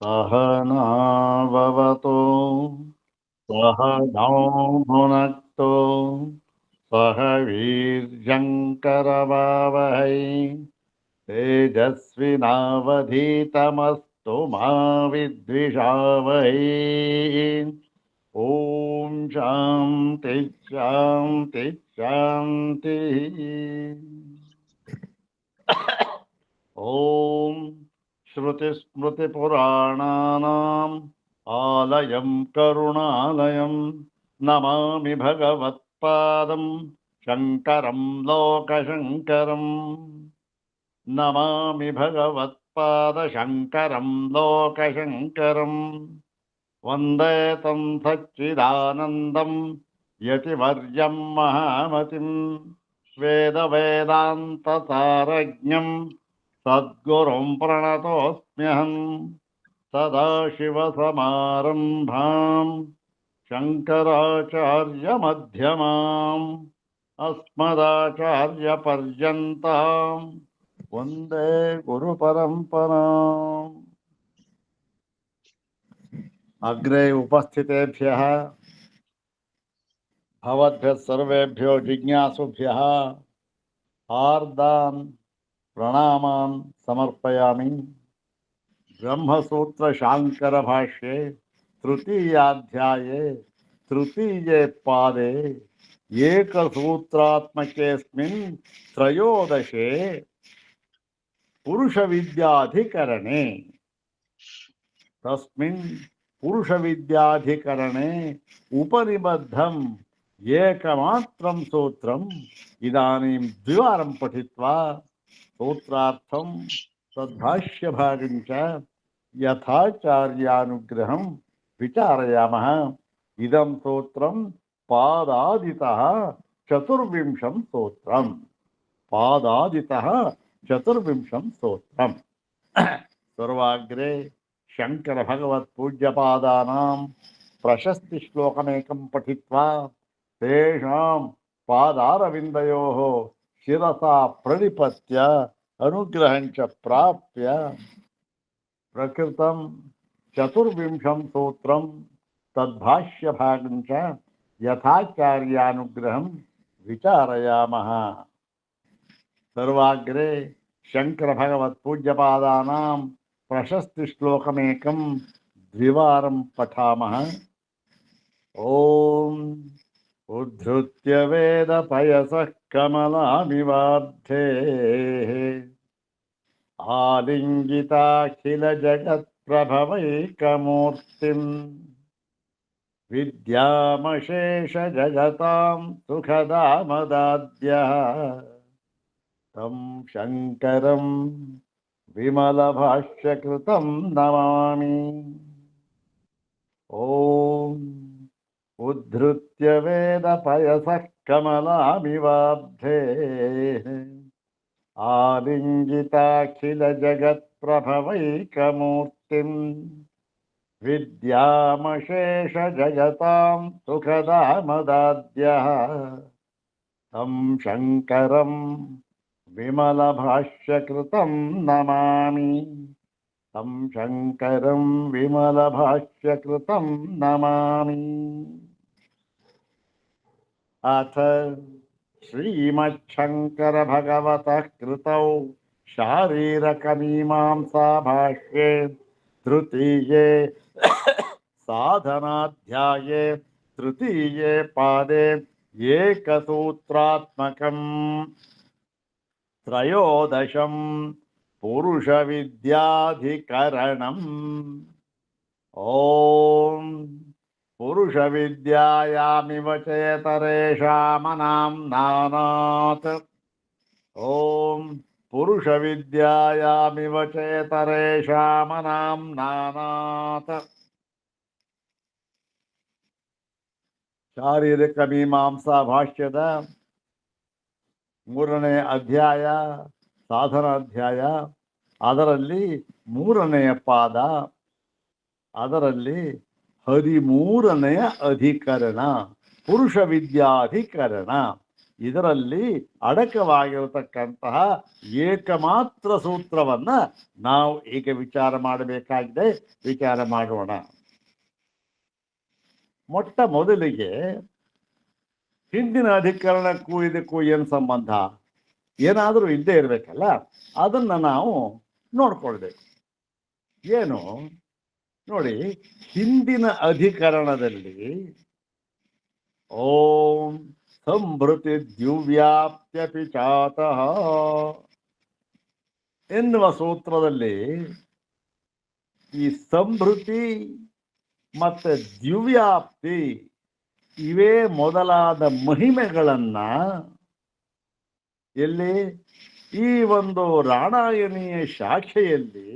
सहनाववतु सह नौ भुनक्तु सह वीर्यङ्करवावहै तेजस्विनावधीतमस्तु मा विद्विषावहै। ॐ शान्ति शान्ति शान्तिः। ॐ श्रुतिस्मृतिपुराणानाम् आलयं करुणालयं नमामि भगवत्पादं शङ्करं लोकशङ्करम्। नमामि भगवत्पादशङ्करं लोकशङ्करम्। वन्दे तं सच्चिदानन्दं यतिवर्यं महामतिं वेदवेदान्तसारज्ञं सद्गुरुं प्रणतोऽस्म्यहम्। सदाशिवसमारम्भां शङ्कराचार्यमध्यमाम् अस्मदाचार्यपर्यन्तां वन्दे गुरुपरम्पराम्। अग्रे उपस्थितेभ्यः भवद्भ्यः सर्वेभ्यो जिज्ञासुभ्यः हार्दान् प्रणामान् समर्पयामि। ब्रह्मसूत्रशाङ्करभाष्ये तृतीयाध्याये तृतीये पादे एकसूत्रात्मकेऽस्मिन् त्रयोदशे पुरुषविद्याधिकरणे तस्मिन् पुरुषविद्याधिकरणे उपनिबद्धम् एकमात्रं सूत्रम् इदानीं द्विवारं पठित्वा सूत्रार्थं तद्भाष्यभागं च यथाचार्यानुग्रहं विचारयामः। इदं सूत्रं पादादितः चतुर्विंशं सूत्रम्। पादादितः चतुर्विंशं सूत्रम्। सर्वाग्रे शंकर भगवत पूज्यपादानां प्रशस्ति श्लोकमेकं पठित्वा तेषां पादारविन्दयोः शिरसा प्रणिपत्य अनुग्रहं च प्राप्य प्रकृतं चतुर्विंशं सूत्रं तद्भाष्यभागं च यथाचार्यानुग्रहं विचारयामः। सर्वाग्रे शंकर भगवत पूज्यपादानां प्रशस्ति श्लोकमेकं द्विवारं पठामः। ॐ उद्धृत्य वेद पयसः कमलामिवाब्धे आलिङ्गिताखिल जगत्प्रभवैकमूर्तिम् विद्यामशेष जगतां सुखदामदाद्यः तं शङ्करं विमलभाष्यकृतं नमामि। ॐ उद्धृत्य वेदपयसः कमलामिवाब्धे आलिङ्गिताखिलजगत्प्रभवैकमूर्तिम् विद्यामशेष जगतां सुखदामदाद्यः तं शङ्करं विमलभाष्यकृतं नमामि। तं शङ्करं विमलभाष्यकृतं नमामि। अथ श्रीमच्छङ्कर भगवतः कृतौ शारीरकमीमांसा भाष्ये तृतीये साधनाध्याये तृतीये पादे एकसूत्रात्मकम् त्रयोदशं पुरुषविद्याधिकरणम्। ॐ पुरुषविद्यायामिव चेतरेषामनाम्नानात्। ॐ पुरुषविद्यायामिव चेतरेषामनाम्नानात्। ಶಾರೀರಿಕ ಮೀಮಾಂಸಾ ಭಾಷ್ಯದ 3ನೇ ಅಧ್ಯಾಯ ಸಾಧನ ಅಧ್ಯಾಯ, ಅದರಲ್ಲಿ 3ನೆಯ ಪಾದ, ಅದರಲ್ಲಿ 13ನೆಯ ಅಧಿಕರಣ ಪುರುಷ ವಿದ್ಯಾಧಿಕರಣ. ಇದರಲ್ಲಿ ಅಡಕವಾಗಿರತಕ್ಕಂತಹ ಏಕಮಾತ್ರ ಸೂತ್ರವನ್ನ ನಾವು ಈಗ ವಿಚಾರ ಮಾಡಬೇಕಾಗಿದೆ. ವಿಚಾರ ಮಾಡೋಣ. ಮೊಟ್ಟ ಮೊದಲಿಗೆ ಹಿಂದಿನ ಅಧಿಕರಣಕ್ಕೂ ಇದಕ್ಕೂ ಏನು ಸಂಬಂಧ, ಏನಾದರೂ ಇದ್ದೇ ಇರಬೇಕಲ್ಲ, ಅದನ್ನ ನಾವು ನೋಡ್ಕೊಳ್ಬೇಕು. ಏನು ನೋಡಿ, ಹಿಂದಿನ ಅಧಿಕರಣದಲ್ಲಿ ಓಂ ಸಂಭೃತಿ ದ್ಯುವ್ಯಾಪ್ತ್ಯಪಿ ಚಾತಃ ಎನ್ನುವ ಸೂತ್ರದಲ್ಲಿ ಈ ಸಂಭೃತಿ ಮತ್ತೆ ದ್ಯುವ್ಯಾಪ್ತಿ ಇವೇ ಮೊದಲಾದ ಮಹಿಮೆಗಳನ್ನ ಎಲ್ಲಿ ಈ ಒಂದು ರಾಣಾಯಣೀಯ ಶಾಖೆಯಲ್ಲಿ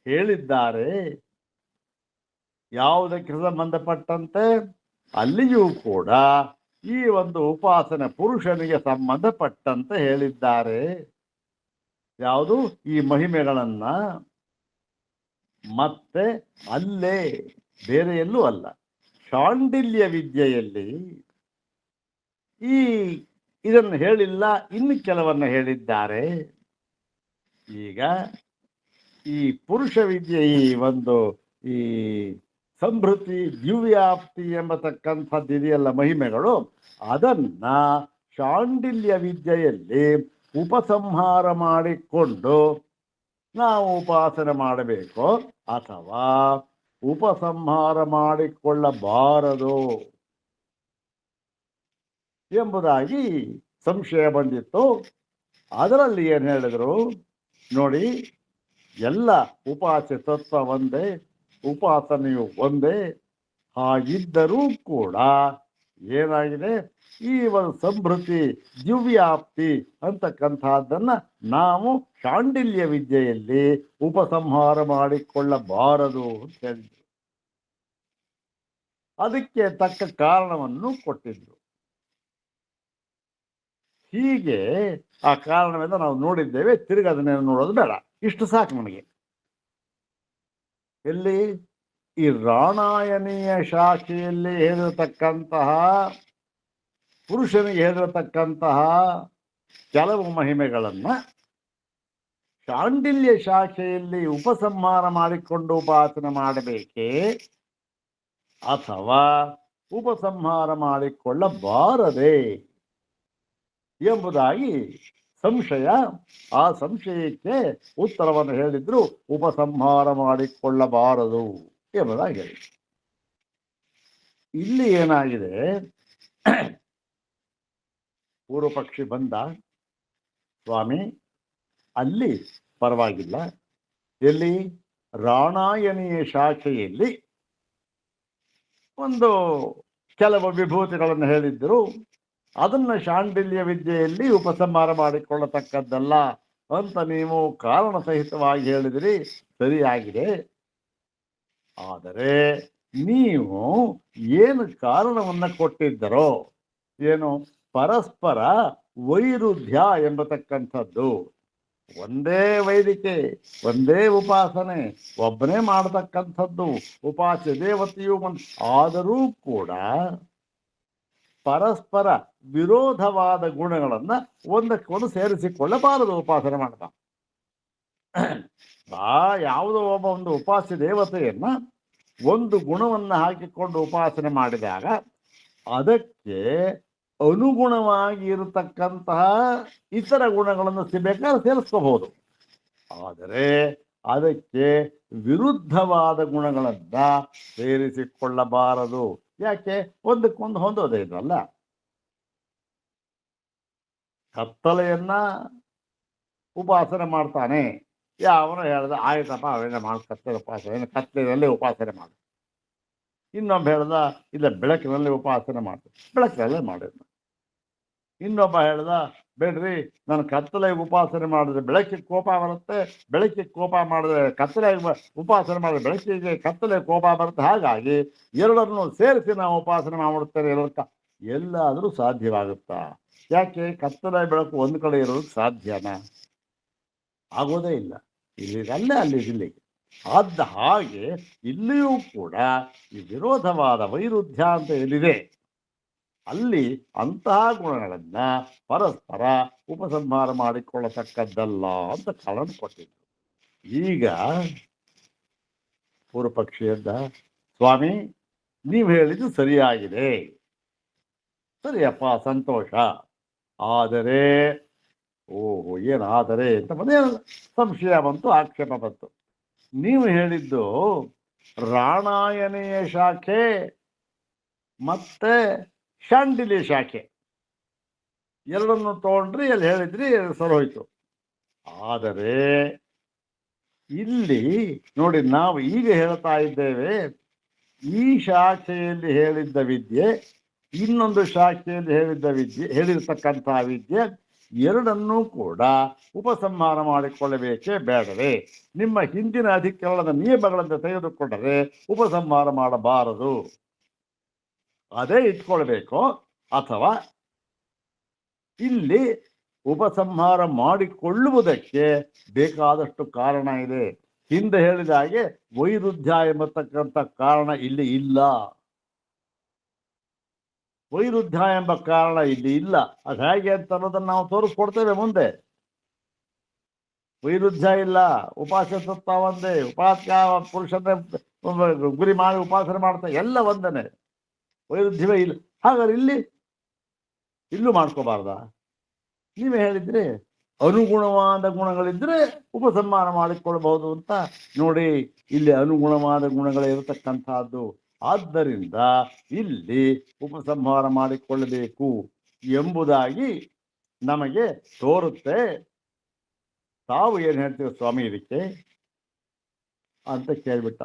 ಹೇಳಿದ್ದಾರೆ. ಯಾವುದಕ್ಕೆ ಸಂಬಂಧಪಟ್ಟಂತೆ ಅಲ್ಲಿಯೂ ಕೂಡ ಈ ಒಂದು ಉಪಾಸನೆ ಪುರುಷನಿಗೆ ಸಂಬಂಧಪಟ್ಟಂತೆ ಹೇಳಿದ್ದಾರೆ. ಯಾವುದು ಈ ಮಹಿಮೆಗಳನ್ನ. ಮತ್ತೆ ಅಲ್ಲೇ ಬೇರೆ ಎಲ್ಲೂ ಅಲ್ಲ, ಶಾಂಡಿಲ್ಯ ವಿದ್ಯೆಯಲ್ಲಿ ಇದನ್ನು ಹೇಳಿಲ್ಲ, ಇನ್ನು ಕೆಲವನ್ನ ಹೇಳಿದ್ದಾರೆ. ಈಗ ಈ ಪುರುಷ ವಿದ್ಯೆ ಈ ಒಂದು ಈ ಸಂಭೃತಿ ದ್ಯುವ್ಯಾಪ್ತಿ ಎಂಬತಕ್ಕಂಥದ್ದು ಇದೆಯಲ್ಲ ಮಹಿಮೆಗಳು, ಅದನ್ನ ಶಾಂಡಿಲ್ಯ ವಿದ್ಯೆಯಲ್ಲಿ ಉಪಸಂಹಾರ ಮಾಡಿಕೊಂಡು ನಾವು ಉಪಾಸನೆ ಮಾಡಬೇಕು ಅಥವಾ ಉಪಸಂಹಾರ ಮಾಡಿಕೊಳ್ಳಬಾರದು ಎಂಬುದಾಗಿ ಸಂಶಯ ಬಂದಿತ್ತು. ಅದರಲ್ಲಿ ಏನು ಹೇಳಿದ್ರು ನೋಡಿ, ಎಲ್ಲ ಉಪಾಸ್ಯ ತತ್ವ ಒಂದೇ, ಉಪಾಸನೆಯು ಒಂದೇ. ಹಾಗಿದ್ದರೂ ಕೂಡ ಏನಾಗಿದೆ, ಈ ಒಂದು ಸಂಭೃತಿ ದ್ಯುವ್ಯಾಪ್ತಿ ಅಂತಕ್ಕಂಥದ್ದನ್ನ ನಾವು ಶಾಂಡಿಲ್ಯ ವಿದ್ಯೆಯಲ್ಲಿ ಉಪಸಂಹಾರ ಮಾಡಿಕೊಳ್ಳಬಾರದು ಅಂತ ಹೇಳಿದ್ರು. ಅದಕ್ಕೆ ತಕ್ಕ ಕಾರಣವನ್ನು ಕೊಟ್ಟಿದ್ರು. ಹೀಗೆ ಆ ಕಾರಣವೆಲ್ಲ ನಾವು ನೋಡಿದ್ದೇವೆ, ತಿರುಗಿ ಅದನ್ನೇನು ನೋಡೋದು ಬೇಡ, ಇಷ್ಟು ಸಾಕು ನಮಗೆ. ಎಲ್ಲಿ ಈ ರಾಣಾಯಣೀಯ ಶಾಖೆಯಲ್ಲಿ ಹೇಳಿರತಕ್ಕಂತಹ ಪುರುಷನಿಗೆ ಹೇಳಿರತಕ್ಕಂತಹ ಕೆಲವು ಮಹಿಮೆಗಳನ್ನ ಶಾಂಡಿಲ್ಯ ಶಾಖೆಯಲ್ಲಿ ಉಪಸಂಹಾರ ಮಾಡಿಕೊಂಡು ಉಪಾಸನೆ ಮಾಡಬೇಕೇ ಅಥವಾ ಉಪಸಂಹಾರ ಮಾಡಿಕೊಳ್ಳಬಾರದೆ ಎಂಬುದಾಗಿ ಸಂಶಯ. ಆ ಸಂಶಯಕ್ಕೆ ಉತ್ತರವನ್ನು ಹೇಳಿದ್ರು, ಉಪಸಂಹಾರ ಮಾಡಿಕೊಳ್ಳಬಾರದು ಎಂಬುದಾಗಿ ಹೇಳಿ. ಇಲ್ಲಿ ಏನಾಗಿದೆ, ಪೂರ್ವ ಪಕ್ಷಿ ಬಂದ, ಸ್ವಾಮಿ ಅಲ್ಲಿ ಪರವಾಗಿಲ್ಲ, ಎಲ್ಲಿ ರಾಣಾಯಣೀಯ ಶಾಖೆಯಲ್ಲಿ ಒಂದು ಕೆಲವು ವಿಭೂತಿಗಳನ್ನು ಹೇಳಿದ್ರು, ಅದನ್ನ ಶಾಂಡಿಲ್ಯ ವಿದ್ಯೆಯಲ್ಲಿ ಉಪಸಂಹಾರ ಮಾಡಿಕೊಳ್ಳತಕ್ಕದ್ದಲ್ಲ ಅಂತ ನೀವು ಕಾರಣ ಸಹಿತವಾಗಿ ಹೇಳಿದ್ರಿ, ಸರಿಯಾಗಿದೆ. ಆದರೆ ನೀವು ಏನು ಕಾರಣವನ್ನ ಕೊಟ್ಟಿದ್ದರೋ, ಏನು ಪರಸ್ಪರ ವೈರುಧ್ಯ ಎಂಬತಕ್ಕಂಥದ್ದು, ಒಂದೇ ವೈದಿಕೆ ಒಂದೇ ಉಪಾಸನೆ ಒಬ್ಬನೇ ಮಾಡತಕ್ಕಂಥದ್ದು, ಉಪಾಸ್ಯ ದೇವತೆಯು ಆದರೂ ಕೂಡ ಪರಸ್ಪರ ವಿರೋಧವಾದ ಗುಣಗಳನ್ನ ಒಂದಕ್ಕೊಂದು ಸೇರಿಸಿಕೊಳ್ಳಬಾರದು ಉಪಾಸನೆ ಮಾಡ್ತಾ. ಯಾವುದೋ ಒಬ್ಬ ಒಂದು ಉಪಾಸ್ಯ ದೇವತೆಯನ್ನ ಒಂದು ಗುಣವನ್ನ ಹಾಕಿಕೊಂಡು ಉಪಾಸನೆ ಮಾಡಿದಾಗ ಅದಕ್ಕೆ ಅನುಗುಣವಾಗಿ ಇರತಕ್ಕಂತಹ ಇತರ ಗುಣಗಳನ್ನು ಬೇಕಾದ್ರೆ ಸೇರಿಸ್ಕೋಬಹುದು. ಆದರೆ ಅದಕ್ಕೆ ವಿರುದ್ಧವಾದ ಗುಣಗಳನ್ನ ಸೇರಿಸಿಕೊಳ್ಳಬಾರದು. ಯಾಕೆ? ಒಂದಕ್ಕೊಂದು ಹೊಂದೋದೇ ಇದ್ರಲ್ಲ. ಕತ್ತಲೆಯನ್ನ ಉಪಾಸನೆ ಮಾಡ್ತಾನೆ, ಯಾವನು ಹೇಳ್ದ ಆಯ್ತಪ್ಪ ಅವೇನ ಮಾಡಿ ಕತ್ತಲೆ ಉಪಾಸನೆ, ಕತ್ತಲೆಯಲ್ಲಿ ಉಪಾಸನೆ ಮಾಡು. ಇನ್ನೊಬ್ಬ ಹೇಳ್ದ ಇಲ್ಲ ಬೆಳಕಿನಲ್ಲಿ ಉಪಾಸನೆ ಮಾಡು, ಬೆಳಕಿನಲ್ಲೇ ಮಾಡಿದ. ಇನ್ನೊಬ್ಬ ಹೇಳ್ದ ಬೇಡ್ರಿ ನಾನು ಕತ್ತಲೆ ಉಪಾಸನೆ ಮಾಡಿದ್ರೆ ಬೆಳಕಿಗೆ ಕೋಪ ಬರುತ್ತೆ, ಬೆಳಕಿಗೆ ಕೋಪ ಮಾಡಿದ್ರೆ ಕತ್ತಲೆ ಉಪಾಸನೆ ಮಾಡಿದ್ರೆ ಬೆಳಕಿಗೆ ಕತ್ತಲೆ ಕೋಪ ಬರುತ್ತೆ. ಹಾಗಾಗಿ ಎರಡನ್ನು ಸೇರಿಸಿ ನಾವು ಉಪಾಸನೆ ಮಾಡ್ಬಿಡ್ತೇವೆ. ಎಲ್ಲಾದರೂ ಸಾಧ್ಯವಾಗುತ್ತಾ? ಯಾಕೆ? ಕತ್ತಲೆ ಬೆಳಕು ಒಂದು ಕಡೆ ಇರೋದಕ್ಕೆ ಸಾಧ್ಯನಾ? ಆಗೋದೇ ಇಲ್ಲ. ಇಲ್ಲಿದಲ್ಲೇ ಅಲ್ಲಿ ಇಲ್ಲಿಗೆ ಆದ ಹಾಗೆ ಇಲ್ಲಿಯೂ ಕೂಡ ಈ ವಿರೋಧವಾದ ವೈರುಧ್ಯ ಅಂತ ಎಲ್ಲಿದೆ ಅಲ್ಲಿ ಅಂತಹ ಗುಣಗಳನ್ನ ಪರಸ್ಪರ ಉಪಸಂಹಾರ ಮಾಡಿಕೊಳ್ಳತಕ್ಕದ್ದಲ್ಲ ಅಂತ ಕಾರಣ ಕೊಟ್ಟಿದ್ರು. ಈಗ ಪೂರ್ವ ಪಕ್ಷಿಯದ್ದ, ಸ್ವಾಮಿ ನೀವು ಹೇಳಿದ್ದು ಸರಿಯಾಗಿದೆ, ಸರಿಯಪ್ಪ ಸಂತೋಷ, ಆದರೆ ಓಹೋ ಏನಾದರೆ ಅಂತ ಮನೆ ಸಂಶಯ ಬಂತು, ಆಕ್ಷೇಪ ಬಂತು. ನೀವು ಹೇಳಿದ್ದು ರಾಣಾಯಣೀಯ ಶಾಖೆ ಮತ್ತೆ ಶಾಂಡಿಲ್ಯ ಶಾಖೆ ಎರಡನ್ನು ತಗೊಂಡ್ರಿ, ಅಲ್ಲಿ ಹೇಳಿದ್ರಿ, ಸರೋಯ್ತು. ಆದರೆ ಇಲ್ಲಿ ನೋಡಿ, ನಾವು ಈಗ ಹೇಳ್ತಾ ಇದ್ದೇವೆ, ಈ ಶಾಖೆಯಲ್ಲಿ ಹೇಳಿದ್ದ ವಿದ್ಯೆ ಇನ್ನೊಂದು ಶಾಖೆಯಲ್ಲಿ ಹೇಳಿರ್ತಕ್ಕಂತಹ ವಿದ್ಯೆ ಎರಡನ್ನೂ ಕೂಡ ಉಪಸಂಹಾರ ಮಾಡಿಕೊಳ್ಳಬೇಕೇ ಬೇಡವೇ? ನಿಮ್ಮ ಹಿಂದಿನ ಅಧಿಕರಣದ ನಿಯಮಗಳನ್ನು ತೆಗೆದುಕೊಂಡರೆ ಉಪಸಂಹಾರ ಮಾಡಬಾರದು, ಅದೇ ಇಟ್ಕೊಳ್ಬೇಕು. ಅಥವಾ ಇಲ್ಲಿ ಉಪಸಂಹಾರ ಮಾಡಿಕೊಳ್ಳುವುದಕ್ಕೆ ಬೇಕಾದಷ್ಟು ಕಾರಣ ಇದೆ. ಹಿಂದೆ ಹೇಳಿದ ಹಾಗೆ ವೈರುಧ್ಯ ಎಂಬತಕ್ಕಂಥ ಕಾರಣ ಇಲ್ಲಿ ಇಲ್ಲ. ವೈರುಧ್ಯ ಎಂಬ ಕಾರಣ ಇಲ್ಲಿ ಇಲ್ಲ. ಅದು ಹೇಗೆ ಅಂತ ಅನ್ನೋದನ್ನು ನಾವು ತೋರಿಸ್ಕೊಡ್ತೇವೆ ಮುಂದೆ. ವೈರುಧ್ಯ ಇಲ್ಲ, ಉಪಾಸನೆ ತತ್ವ ಒಂದೇ, ಉಪಾಸಕ ಪುರುಷನೇ ಗುರಿ ಮಾಡಿ ಉಪಾಸನೆ ಮಾಡ್ತಾ ಎಲ್ಲ ಒಂದನೇ, ವೈರುಧ್ಯವೇ ಇಲ್ಲ. ಹಾಗಾದ್ರೆ ಇಲ್ಲೂ ಮಾಡ್ಕೋಬಾರ್ದ? ನೀವೇ ಹೇಳಿದ್ರಿ ಅನುಗುಣವಾದ ಗುಣಗಳಿದ್ರೆ ಉಪಸಂಹಾರ ಮಾಡಿಕೊಳ್ಬಹುದು ಅಂತ. ನೋಡಿ, ಇಲ್ಲಿ ಅನುಗುಣವಾದ ಗುಣಗಳಿರತಕ್ಕಂಥದ್ದು. ಆದ್ದರಿಂದ ಇಲ್ಲಿ ಉಪಸಂಹಾರ ಮಾಡಿಕೊಳ್ಳಬೇಕು ಎಂಬುದಾಗಿ ನಮಗೆ ತೋರುತ್ತೆ. ತಾವು ಏನು ಹೇಳ್ತೀವಿ ಸ್ವಾಮಿ ಇದಕ್ಕೆ ಅಂತ ಕೇಳಿಬಿಟ್ಟ.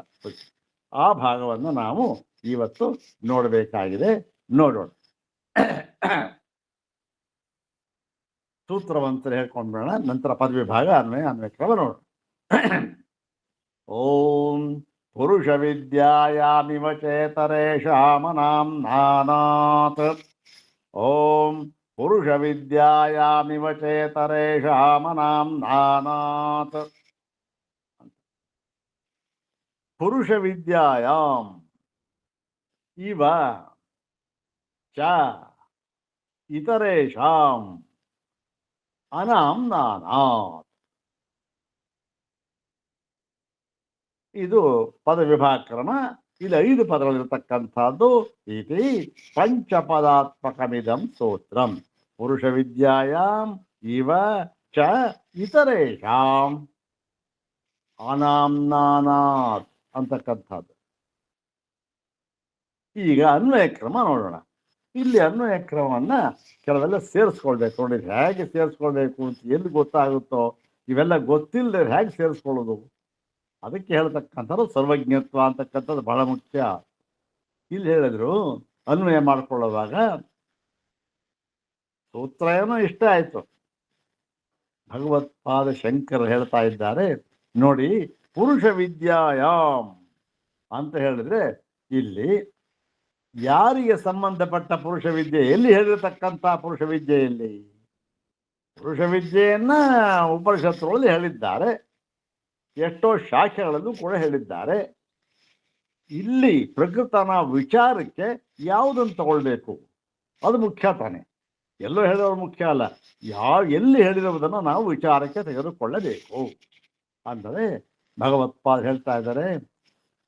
ಆ ಭಾಗವನ್ನು ನಾವು ಇವತ್ತು ನೋಡಬೇಕಾಗಿದೆ. ನೋಡೋಣ. ಸೂತ್ರವಂತರ ಹೇಳ್ಕೊಂಡ್ಬಿಡೋಣ, ನಂತರ ಪದವಿಭಾಗ ಅನ್ವಯ ಕ್ರಮ ನೋಡೋಣ. ಓಂ ಪುರುಷ ವಿದ್ಯಾಯಾಮಿವ ಚೇತರೇಷಾಮನಾಂ ನಾನಾತ್. ಓಂ ಪುರುಷ ವಿದ್ಯಾಯಾಮಿವ ಚೇತರೇಷಾಮನಾಂ ನಾನಾತ್. ಪುರುಷ ವಿದ್ಯಾಯಾಮ್ ಇವ ಚ ಇತರೇಷಾಂ ಅನಾಂ ನಾನಾತ್. ಇದು ಪದ ವಿಭಾಗ ಕ್ರಮ. ಇಲ್ಲಿ 5 ಪದಗಳಿರತಕ್ಕಂಥದ್ದು. ಇತಿ ಪಂಚಪದಾತ್ಮಕಮಿದಂ ಸೂತ್ರಂ. ಪುರುಷ ವಿದ್ಯಾಯಾಮ್ ಇವ ಚ ಇತರೇಷಾಂ ಅನಾಂ ನಾನಾತ್ ಅಂತಕ್ಕಂಥದ್ದು. ಈಗ ಅನ್ವಯ ಕ್ರಮ ನೋಡೋಣ. ಇಲ್ಲಿ ಅನ್ವಯ ಕ್ರಮವನ್ನ ಕೆಲವೆಲ್ಲ ಸೇರಿಸ್ಕೊಳ್ಬೇಕು. ನೋಡಿ, ಹೇಗೆ ಸೇರಿಸ್ಕೊಳ್ಬೇಕು ಅಂತ ಎಲ್ಲಿ ಗೊತ್ತಾಗುತ್ತೋ, ಇವೆಲ್ಲ ಗೊತ್ತಿಲ್ಲದೆ ಹೇಗೆ ಸೇರಿಸ್ಕೊಳ್ಳೋದು, ಅದಕ್ಕೆ ಹೇಳ್ತಕ್ಕಂಥದ್ದು ಸರ್ವಜ್ಞತ್ವ ಅಂತಕ್ಕಂಥದ್ದು ಬಹಳ ಮುಖ್ಯ. ಇಲ್ಲಿ ಹೇಳಿದ್ರು ಅನ್ವಯ ಮಾಡ್ಕೊಳ್ಳುವಾಗ ಸೂತ್ರ ಏನೋ ಇಷ್ಟ ಆಯ್ತು. ಭಗವತ್ಪಾದ ಶಂಕರ್ ಹೇಳ್ತಾ ಇದ್ದಾರೆ ನೋಡಿ, ಪುರುಷ ವಿದ್ಯಾಯಾಮ್ ಅಂತ ಹೇಳಿದ್ರೆ ಇಲ್ಲಿ ಯಾರಿಗೆ ಸಂಬಂಧಪಟ್ಟ ಪುರುಷ ವಿದ್ಯೆ, ಎಲ್ಲಿ ಹೇಳಿರತಕ್ಕಂಥ ಪುರುಷ ವಿದ್ಯೆಯಲ್ಲಿ ಪುರುಷ ವಿದ್ಯೆಯನ್ನ ಉಪನಿಷತ್ತುಗಳಲ್ಲಿ ಹೇಳಿದ್ದಾರೆ, ಎಷ್ಟೋ ಶಾಖೆಗಳಲ್ಲೂ ಕೂಡ ಹೇಳಿದ್ದಾರೆ. ಇಲ್ಲಿ ಪ್ರಕೃತನ ವಿಚಾರಕ್ಕೆ ಯಾವುದನ್ನು ತಗೊಳ್ಬೇಕು ಅದು ಮುಖ್ಯ ತಾನೆ. ಎಲ್ಲೋ ಹೇಳಿದವರು ಮುಖ್ಯ ಅಲ್ಲ, ಎಲ್ಲಿ ಹೇಳಿರುವುದನ್ನು ನಾವು ವಿಚಾರಕ್ಕೆ ತೆಗೆದುಕೊಳ್ಳಬೇಕು. ಅಂದರೆ ಭಗವತ್ಪಾದ ಹೇಳ್ತಾ ಇದ್ದಾರೆ,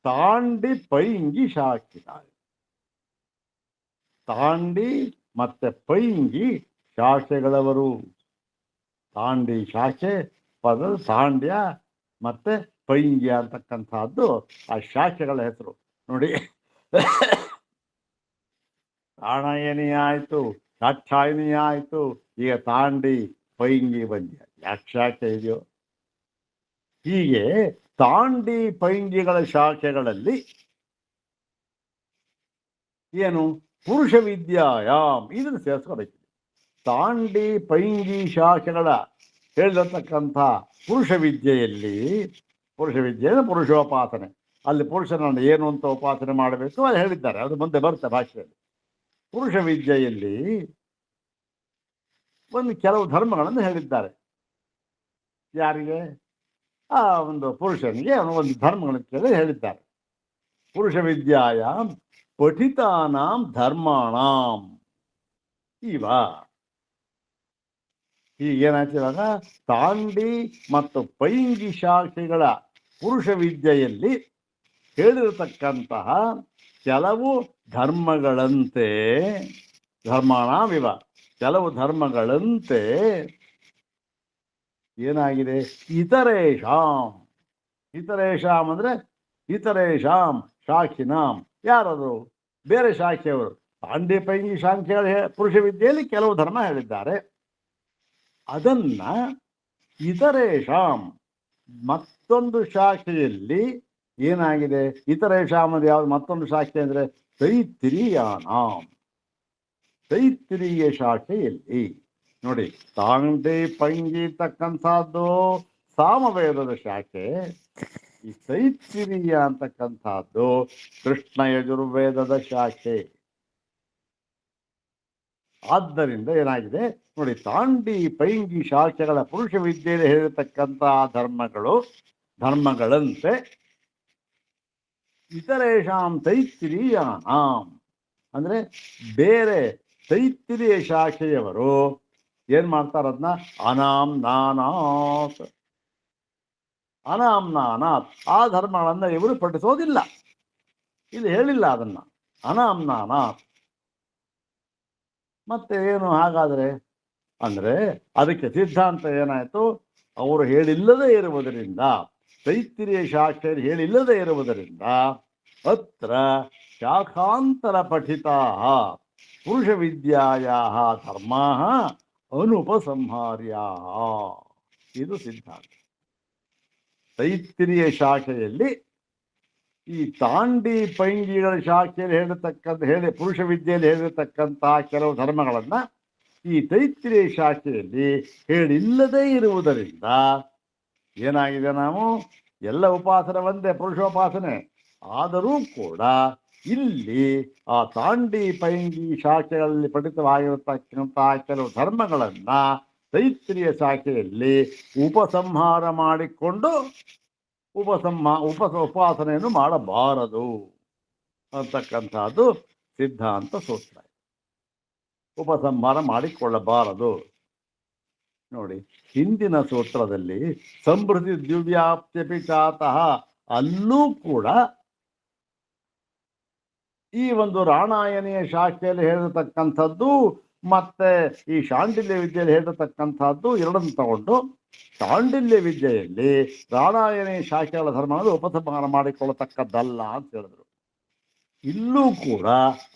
ತಾಂಡಿ ಪೈಂಗಿ ಶಾಖಿತ. ತಾಂಡಿ ಮತ್ತೆ ಪೈಂಗಿ ಶಾಖೆಗಳವರು. ತಾಂಡಿ ಶಾಖೆ ಪದ ತಾಂಡ್ಯ ಮತ್ತೆ ಪೈಂಗಿ ಅಂತಕ್ಕಂಥದ್ದು ಆ ಶಾಖೆಗಳ ಹೆಸರು. ನೋಡಿ, ಪ್ರಾಣಾಯನಿ ಆಯಿತು, ಕಾಕ್ಷಾಯನಿ ಆಯಿತು, ಈಗ ತಾಂಡಿ ಪೈಂಗಿ ಬಂದ್ಯ. ಯಾಕೆ ಶಾಖೆ ಇದೆಯೋ ಹೀಗೆ ತಾಂಡಿ ಪೈಂಗಿಗಳ ಶಾಖೆಗಳಲ್ಲಿ ಏನು ಪುರುಷ ವಿದ್ಯಾಯಾಮ್ ಇದನ್ನು ಸೇರಿಸ್ಕೋಬೇಕು. ತಾಂಡಿ ಪೈಂಗಿ ಶಾಖೆಗಳ ಹೇಳಿರತಕ್ಕಂಥ ಪುರುಷ ವಿದ್ಯೆಯಲ್ಲಿ, ಪುರುಷ ವಿದ್ಯೆ ಪುರುಷೋಪಾಸನೆ, ಅಲ್ಲಿ ಪುರುಷನನ್ನು ಏನು ಅಂತ ಉಪಾಸನೆ ಮಾಡಬೇಕು ಅದು ಹೇಳಿದ್ದಾರೆ, ಅದು ಮುಂದೆ ಬರುತ್ತೆ ಭಾಷೆಯಲ್ಲಿ. ಪುರುಷ ವಿದ್ಯೆಯಲ್ಲಿ ಒಂದು ಕೆಲವು ಧರ್ಮಗಳನ್ನು ಹೇಳಿದ್ದಾರೆ. ಯಾರಿಗೆ? ಆ ಒಂದು ಪುರುಷನಿಗೆ ಒಂದು ಧರ್ಮಗಳನ್ನು ಹೇಳಿದ್ದಾರೆ. ಪುರುಷ ವಿದ್ಯಾಯಾಮ್ ಪಠಿತಾನಾಂ ಧರ್ಮಾಣಾಂ. ಇವ ಈಗೇನಾಯ್ತು ಇವಾಗ ತಾಂಡಿ ಮತ್ತು ಪೈಂಗಿ ಶಾಖೆಗಳ ಪುರುಷ ವಿದ್ಯೆಯಲ್ಲಿ ಹೇಳಿರತಕ್ಕಂತಹ ಕೆಲವು ಧರ್ಮಗಳಂತೆ ಧರ್ಮಾಣವಿವ ಕೆಲವು ಧರ್ಮಗಳಂತೆ ಏನಾಗಿದೆ ಇತರೇಶಾಂ ಇತರೇಶಾಂ ಅಂದರೆ ಇತರೇಶಾಂ ಶಾಖಿನಾಂ ಯಾರದು ಬೇರೆ ಶಾಖೆಯವರು ತಾಂಡಿ ಪೈಂಗಿ ಶಾಖೆಗಳ ಪುರುಷ ವಿದ್ಯೆಯಲ್ಲಿ ಕೆಲವು ಧರ್ಮ ಹೇಳಿದ್ದಾರೆ. ಅದನ್ನ ಇತರೇಶಾಂ ಮತ್ತೊಂದು ಶಾಖೆಯಲ್ಲಿ ಏನಾಗಿದೆ ಇತರೇಶಾಂ ಅದು ಯಾವ್ದು ಮತ್ತೊಂದು ಶಾಖೆ ಅಂದರೆ ತೈತ್ತಿರಿಯಾನಾಂ ತೈತ್ತಿರೀಯ ಶಾಖೆಯಲ್ಲಿ ನೋಡಿ ತಾಂಡಿ ಪೈಂಗಿ ತಕ್ಕಂಥದ್ದು ಸಾಮವೇದದ ಶಾಖೆ, ಈ ತೈತ್ತಿರೀಯ ಅಂತಕ್ಕಂಥದ್ದು ಕೃಷ್ಣ ಯಜುರ್ವೇದದ ಶಾಖೆ. ಆದ್ದರಿಂದ ಏನಾಗಿದೆ ನೋಡಿ ತಾಂಡಿ ಪೈಂಗಿ ಶಾಖೆಗಳ ಪುರುಷ ವಿದ್ಯೆಯಲ್ಲಿ ಹೇಳಿರತಕ್ಕಂತಹ ಧರ್ಮಗಳಂತೆ ಇತರೇಶಾಂ ತೈತ್ತಿರೀಯಾನಾಂ ಅಂದರೆ ಬೇರೆ ತೈತ್ತಿರೀಯ ಶಾಖೆಯವರು ಏನ್ ಮಾಡ್ತಾರದನ್ನ ಅನಾಮ್ನಾನಾತ್ ಆ ಧರ್ಮಗಳನ್ನ ಇವರು ಪಠಿಸೋದಿಲ್ಲ, ಇಲ್ಲಿ ಹೇಳಿಲ್ಲ ಅದನ್ನ ಅನಾಮ್ನಾನಾತ್. ಮತ್ತೆ ಏನು ಹಾಗಾದ್ರೆ ಅಂದ್ರೆ ಅದಕ್ಕೆ ಸಿದ್ಧಾಂತ ಏನಾಯ್ತು, ಅವರು ಹೇಳಿಲ್ಲದೆ ಇರುವುದರಿಂದ ತೈತ್ತಿರೀಯ ಶಾಖೆಯಲ್ಲಿ ಹೇಳಿಲ್ಲದೆ ಇರುವುದರಿಂದ ಅತ್ರ ಶಾಖಾಂತರ ಪಠಿತಾ ಪುರುಷ ವಿದ್ಯಾಯಾ ಧರ್ಮಾ ಅನುಪಸಂಹಾರ್ಯಾ. ಇದು ಸಿದ್ಧಾಂತ. ತೈತ್ತಿರೀಯ ಶಾಖೆಯಲ್ಲಿ ಈ ತಾಂಡಿ ಪೈಂಗಿಗಳ ಶಾಖೆಯಲ್ಲಿ ಹೇಳಿ ಪುರುಷ ವಿದ್ಯೆಯಲ್ಲಿ ಹೇಳಿರತಕ್ಕಂತಹ ಕೆಲವು ಧರ್ಮಗಳನ್ನ ಈ ತೈತ್ತಿರೀಯ ಶಾಖೆಯಲ್ಲಿ ಹೇಳಿಲ್ಲದೇ ಇರುವುದರಿಂದ ಏನಾಗಿದೆ, ನಾವು ಎಲ್ಲ ಉಪಾಸನೆ ಒಂದೇ ಪುರುಷೋಪಾಸನೆ, ಆದರೂ ಕೂಡ ಇಲ್ಲಿ ಆ ತಾಂಡಿ ಪೈಂಗಿ ಶಾಖೆಗಳಲ್ಲಿ ಪಠಿತವಾಗಿರತಕ್ಕಂತಹ ಕೆಲವು ಧರ್ಮಗಳನ್ನ ತೈತ್ತಿರೀಯ ಶಾಖೆಯಲ್ಲಿ ಉಪಸಂಹಾರ ಮಾಡಿಕೊಂಡು ಉಪಾಸನೆಯನ್ನು ಮಾಡಬಾರದು ಅಂತಕ್ಕಂಥದ್ದು ಸಿದ್ಧಾಂತ ಸೂತ್ರ. ಉಪಸಂಹಾರ ಮಾಡಿಕೊಳ್ಳಬಾರದು. ನೋಡಿ ಹಿಂದಿನ ಸೂತ್ರದಲ್ಲಿ ಸಂಭೃತಿ ದಿವ್ಯಾಪ್ತ್ಯಪಿ ಚಾತಃ ಅಲ್ಲೂ ಕೂಡ ಈ ಒಂದು ರಾಣಾಯನಿಯ ಶಾಖೆಯಲ್ಲಿ ಹೇಳಿರತಕ್ಕಂಥದ್ದು ಮತ್ತೆ ಈ ಶಾಂಡಿಲ್ಯ ವಿದ್ಯೆಯಲ್ಲಿ ಹೇಳಿರತಕ್ಕಂಥದ್ದು ಎರಡನ್ನು ತಗೊಂಡು ಶಾಂಡಿಲ್ಯ ವಿದ್ಯೆಯಲ್ಲಿ ರಾಣಾಯನಿ ಶಾಖೆಗಳ ಧರ್ಮವನ್ನು ಉಪಸಂಹಾರ ಮಾಡಿಕೊಳ್ಳತಕ್ಕದ್ದಲ್ಲ ಅಂತ ಹೇಳಿದ್ರು. ಇಲ್ಲೂ ಕೂಡ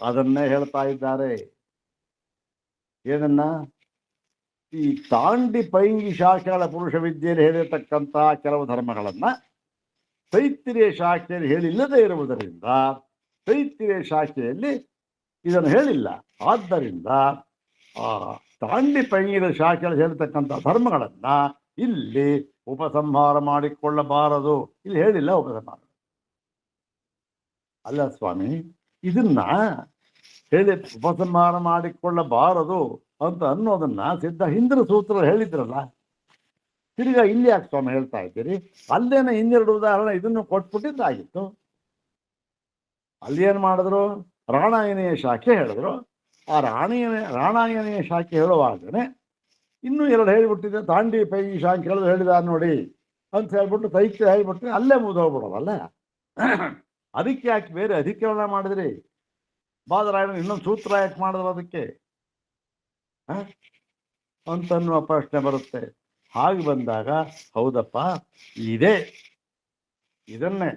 ಅದನ್ನೇ ಹೇಳ್ತಾ ಇದ್ದಾರೆ. ಏನನ್ನ ಈ ತಾಂಡಿ ಪೈಂಗಿ ಶಾಖೆಗಳ ಪುರುಷ ವಿದ್ಯೆಯಲ್ಲಿ ಹೇಳಿರತಕ್ಕಂತಹ ಕೆಲವು ಧರ್ಮಗಳನ್ನ ತೈತ್ತಿರೀಯ ಶಾಖೆಯಲ್ಲಿ ಹೇಳಿಲ್ಲದೆ ಇರುವುದರಿಂದ ತೈತ್ತಿರೀಯ ಶಾಖೆಯಲ್ಲಿ ಇದನ್ನು ಹೇಳಿಲ್ಲ. ಆದ್ದರಿಂದ ಆ ತಾಂಡಿ ಪೈಂಗಿನ ಶಾಖೆಯಲ್ಲಿ ಹೇಳಿರ್ತಕ್ಕಂಥ ಧರ್ಮಗಳನ್ನ ಇಲ್ಲಿ ಉಪಸಂಹಾರ ಮಾಡಿಕೊಳ್ಳಬಾರದು. ಇಲ್ಲಿ ಹೇಳಿಲ್ಲ ಉಪಸಂಹಾರ. ಅಲ್ಲ ಸ್ವಾಮಿ, ಇದನ್ನ ಹೇಳಿ ಉಪಸಂಹಾರ ಮಾಡಿಕೊಳ್ಳಬಾರದು ಅಂತ ಅನ್ನೋದನ್ನ ಹಿಂದಿನ ಸೂತ್ರ ಹೇಳಿದ್ರಲ್ಲ, ತಿರ್ಗಾ ಇಲ್ಲಿ ಯಾಕೆ ಸ್ವಾಮಿ ಹೇಳ್ತಾ ಇದ್ದೀರಿ? ಅಲ್ಲೇನ ಇನ್ನೆರಡು ಉದಾಹರಣೆ ಇದನ್ನು ಕೊಟ್ಬಿಟ್ಟಿದ್ದಾಗಿತ್ತು. ಅಲ್ಲಿ ಏನು ಮಾಡಿದ್ರು, ರಾಣಾಯನಿಯ ಶಾಖೆ ಹೇಳಿದ್ರು. ಆ ರಾಣಾಯನಿಯ ಶಾಖೆ ಹೇಳುವಾಗನೇ ಇನ್ನೂ ಎರಡು ಹೇಳಿಬಿಟ್ಟಿದೆ, ತಾಂಡಿ ಪೈಂಗಿ ಶಾಖೆ ಹೇಳೋದು ಹೇಳಿದ ನೋಡಿ ಅಂತ ಹೇಳ್ಬಿಟ್ಟು ತೈತ್ಯ ಹೇಳ್ಬಿಟ್ರೆ ಅಲ್ಲೇ ಮುಗಿದೋಗ್ಬಿಡೋದಲ್ಲ. ಅದಕ್ಕೆ ಯಾಕೆ ಬೇರೆ ಅಧಿಕರಣ ಮಾಡಿದ್ರಿ? ಬಾದರಾಯಣ ಇನ್ನೊಂದು ಸೂತ್ರ ಯಾಕೆ ಮಾಡಿದ್ರು ಅದಕ್ಕೆ ಅಂತನ್ನುವ ಪ್ರಶ್ನೆ ಬರುತ್ತೆ. ಹಾಗೆ ಬಂದಾಗ ಹೌದಪ್ಪ, ಇದನ್ನೇ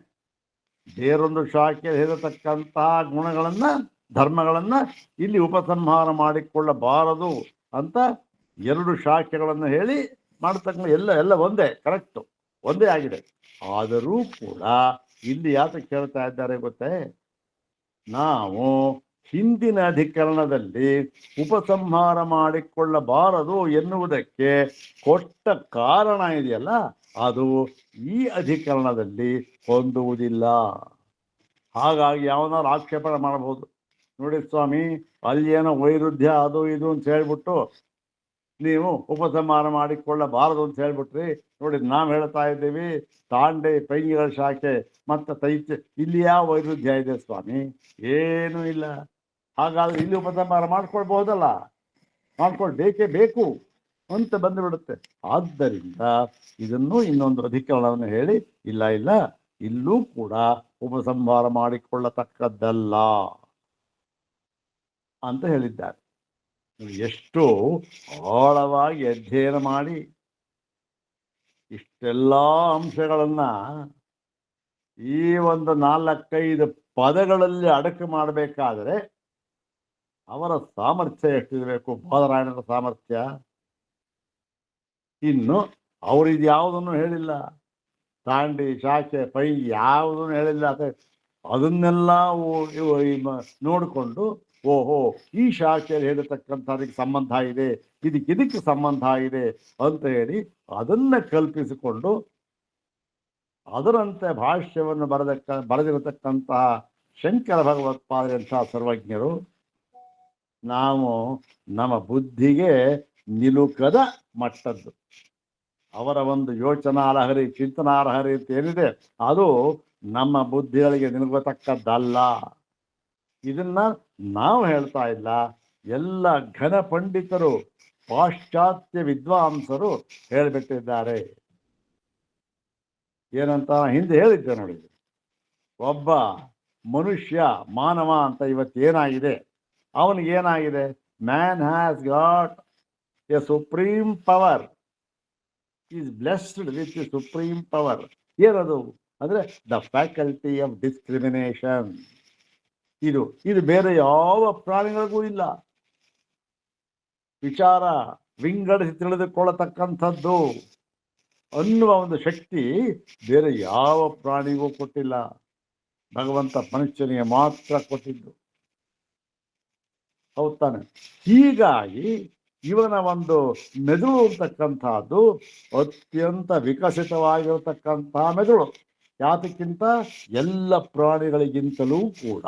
ಬೇರೊಂದು ಶಾಖೆಯಲ್ಲಿ ಹೇಳತಕ್ಕಂತಹ ಗುಣಗಳನ್ನ ಧರ್ಮಗಳನ್ನ ಇಲ್ಲಿ ಉಪಸಂಹಾರ ಮಾಡಿಕೊಳ್ಳಬಾರದು ಅಂತ ಎರಡು ಶಾಖೆಗಳನ್ನು ಹೇಳಿ ಮಾಡತಕ್ಕ ಎಲ್ಲ ಒಂದೇ, ಕರೆಕ್ಟು, ಒಂದೇ ಆಗಿದೆ. ಆದರೂ ಕೂಡ ಇಲ್ಲಿ ಯಾತಕ್ಕೆ ಕೇಳ್ತಾ ಇದ್ದಾರೆ ಗೊತ್ತೇ? ನಾವು ಹಿಂದಿನ ಅಧಿಕರಣದಲ್ಲಿ ಉಪಸಂಹಾರ ಮಾಡಿಕೊಳ್ಳಬಾರದು ಎನ್ನುವುದಕ್ಕೆ ಕೊಟ್ಟ ಕಾರಣ ಇದೆಯಲ್ಲ, ಅದು ಈ ಅಧಿಕರಣದಲ್ಲಿ ಹೊಂದುವುದಿಲ್ಲ. ಹಾಗಾಗಿ ಯಾವನಾರು ಆಕ್ಷೇಪಣೆ ಮಾಡಬಹುದು, ನೋಡಿ ಸ್ವಾಮಿ ಅಲ್ಲಿ ಏನೋ ವೈರುಧ್ಯ ಅದು ಇದು ಅಂತ ಹೇಳ್ಬಿಟ್ಟು ನೀವು ಉಪಸಂಹಾರ ಮಾಡಿಕೊಳ್ಳಬಾರದು ಅಂತ ಹೇಳ್ಬಿಟ್ರಿ. ನೋಡಿ ನಾವು ಹೇಳ್ತಾ ಇದ್ದೀವಿ ತಾಂಡೆ ಪೈಂಗಿಗಳ ಶಾಖೆ ಮತ್ತು ತೈತ್ಯ ಇಲ್ಲಿ ಯಾವ ವೈರುಧ್ಯ ಇದೆ ಸ್ವಾಮಿ? ಏನೂ ಇಲ್ಲ. ಹಾಗಾದ್ರೆ ಇಲ್ಲಿ ಉಪಸಂಹಾರ ಮಾಡ್ಕೊಳ್ಬಹುದಲ್ಲ. ಮಾಡ್ಕೊಂಡು ಬೇಕೇ ಬೇಕು ಅಂತ ಬಂದುಬಿಡುತ್ತೆ. ಆದ್ದರಿಂದ ಇದನ್ನು ಇನ್ನೊಂದು ಅಧಿಕರಣವನ್ನು ಹೇಳಿ ಇಲ್ಲ ಇಲ್ಲ ಇಲ್ಲೂ ಕೂಡ ಉಪಸಂಹಾರ ಮಾಡಿಕೊಳ್ಳತಕ್ಕದ್ದಲ್ಲ ಅಂತ ಹೇಳಿದ್ದಾರೆ. ಎಷ್ಟು ಆಳವಾಗಿ ಅಧ್ಯಯನ ಮಾಡಿ ಇಷ್ಟೆಲ್ಲ ಅಂಶಗಳನ್ನ ಈ ಒಂದು 4-5 ಪದಗಳಲ್ಲಿ ಅಡಕೆ ಮಾಡಬೇಕಾದರೆ ಅವರ ಸಾಮರ್ಥ್ಯ ಎಷ್ಟಿರಬೇಕು, ಬಾದರಾಯಣರ ಸಾಮರ್ಥ್ಯ. ಇನ್ನು ಅವರಿದು ಯಾವುದನ್ನು ಹೇಳಿಲ್ಲ, ತಾಂಡಿ ಶಾಖೆ ಪೈ ಯಾವುದನ್ನು ಹೇಳಿಲ್ಲ. ಅದನ್ನೆಲ್ಲ ನೋಡಿಕೊಂಡು ಓಹೋ ಈ ಶಾಖೆಯಲ್ಲಿ ಹೇಳಿರ್ತಕ್ಕಂಥ ಅದಕ್ಕೆ ಸಂಬಂಧ ಇದೆ, ಇದಕ್ಕೆ ಸಂಬಂಧ ಇದೆ ಅಂತ ಹೇಳಿ ಅದನ್ನ ಕಲ್ಪಿಸಿಕೊಂಡು ಅದರಂತೆ ಭಾಷ್ಯವನ್ನು ಬರೆದಿರತಕ್ಕಂತಹ ಶಂಕರ ಭಗವತ್ಪಾದರಂತಹ ಸರ್ವಜ್ಞರು ನಾವು ನಮ್ಮ ಬುದ್ಧಿಗೆ ನಿಲುಕದ ಮಟ್ಟದ್ದು. ಅವರ ಒಂದು ಯೋಚನಾಲಹರಿ ಚಿಂತನಾಲಹರಿ ಅಂತ ಏನಿದೆ ಅದು ನಮ್ಮ ಬುದ್ಧಿಗಳಿಗೆ ನಿಲುಕತಕ್ಕದ್ದಲ್ಲ. ಇದನ್ನ ನಾವು ಹೇಳ್ತಾ ಇಲ್ಲ, ಎಲ್ಲ ಘನ ಪಂಡಿತರು ಪಾಶ್ಚಾತ್ಯ ವಿದ್ವಾಂಸರು ಹೇಳಿಬಿಟ್ಟಿದ್ದಾರೆ. ಏನಂತ ಹಿಂದೆ ಹೇಳಿದ್ದೆ ನೋಡಿ, ಒಬ್ಬ ಮನುಷ್ಯ ಮಾನವ ಅಂತ ಇವತ್ತೇನಾಗಿದೆ, ಅವನಿಗೇನಾಗಿದೆ, man has got a supreme power, is blessed with a supreme power. ಏನದು ಅಂದರೆ ದ ಫ್ಯಾಕಲ್ಟಿ ಆಫ್ ಡಿಸ್ಕ್ರಿಮಿನೇಷನ್. ಇದು ಬೇರೆ ಯಾವ ಪ್ರಾಣಿಗಳಿಗೂ ಇಲ್ಲ. ವಿಚಾರ ವಿಂಗಡಿಸಿ ತಿಳಿದುಕೊಳ್ಳತಕ್ಕಂಥದ್ದು ಅನ್ನುವ ಒಂದು ಶಕ್ತಿ ಬೇರೆ ಯಾವ ಪ್ರಾಣಿಗೂ ಕೊಟ್ಟಿಲ್ಲ, ಭಗವಂತ ಮನುಷ್ಯನಿಗೆ ಮಾತ್ರ ಕೊಟ್ಟಿದ್ದು. ಹೌದು ತಾನೆ? ಹೀಗಾಗಿ ಇವನ ಒಂದು ಮೆದುಳು ಅಂತಕ್ಕಂಥದ್ದು ಅತ್ಯಂತ ವಿಕಸಿತವಾಗಿರತಕ್ಕಂತಹ ಮೆದುಳು. ಯಾತಕ್ಕಿಂತ ಎಲ್ಲ ಪ್ರಾಣಿಗಳಿಗಿಂತಲೂ ಕೂಡ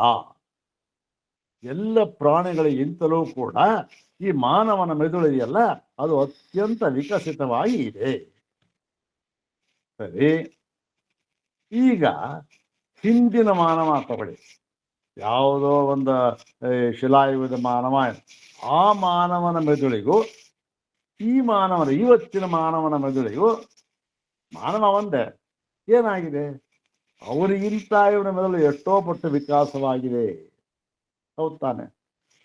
ಈ ಮಾನವನ ಮೆದುಳು ಇದೆಯಲ್ಲ ಅದು ಅತ್ಯಂತ ವಿಕಸಿತವಾಗಿ ಇದೆ. ಸರಿ, ಈಗ ಹಿಂದಿನ ಮಾನವ ತಗೊಳ್ಳಿ, ಯಾವುದೋ ಒಂದು ಶಿಲಾಯುಗದ ಮಾನವ, ಆ ಮಾನವನ ಮೆದುಳಿಗೂ ಈ ಮಾನವನ ಇವತ್ತಿನ ಮಾನವನ ಮೆದುಳಿಗೂ ಮಾನವ ಒಂದೇ. ಏನಾಗಿದೆ, ಅವರಿಗಿಂತ ಇವನ ಮೆದುಳು ಎಷ್ಟೋ ಪಟ್ಟು ವಿಕಾಸವಾಗಿದೆ. ಹೌದು ತಾನೆ?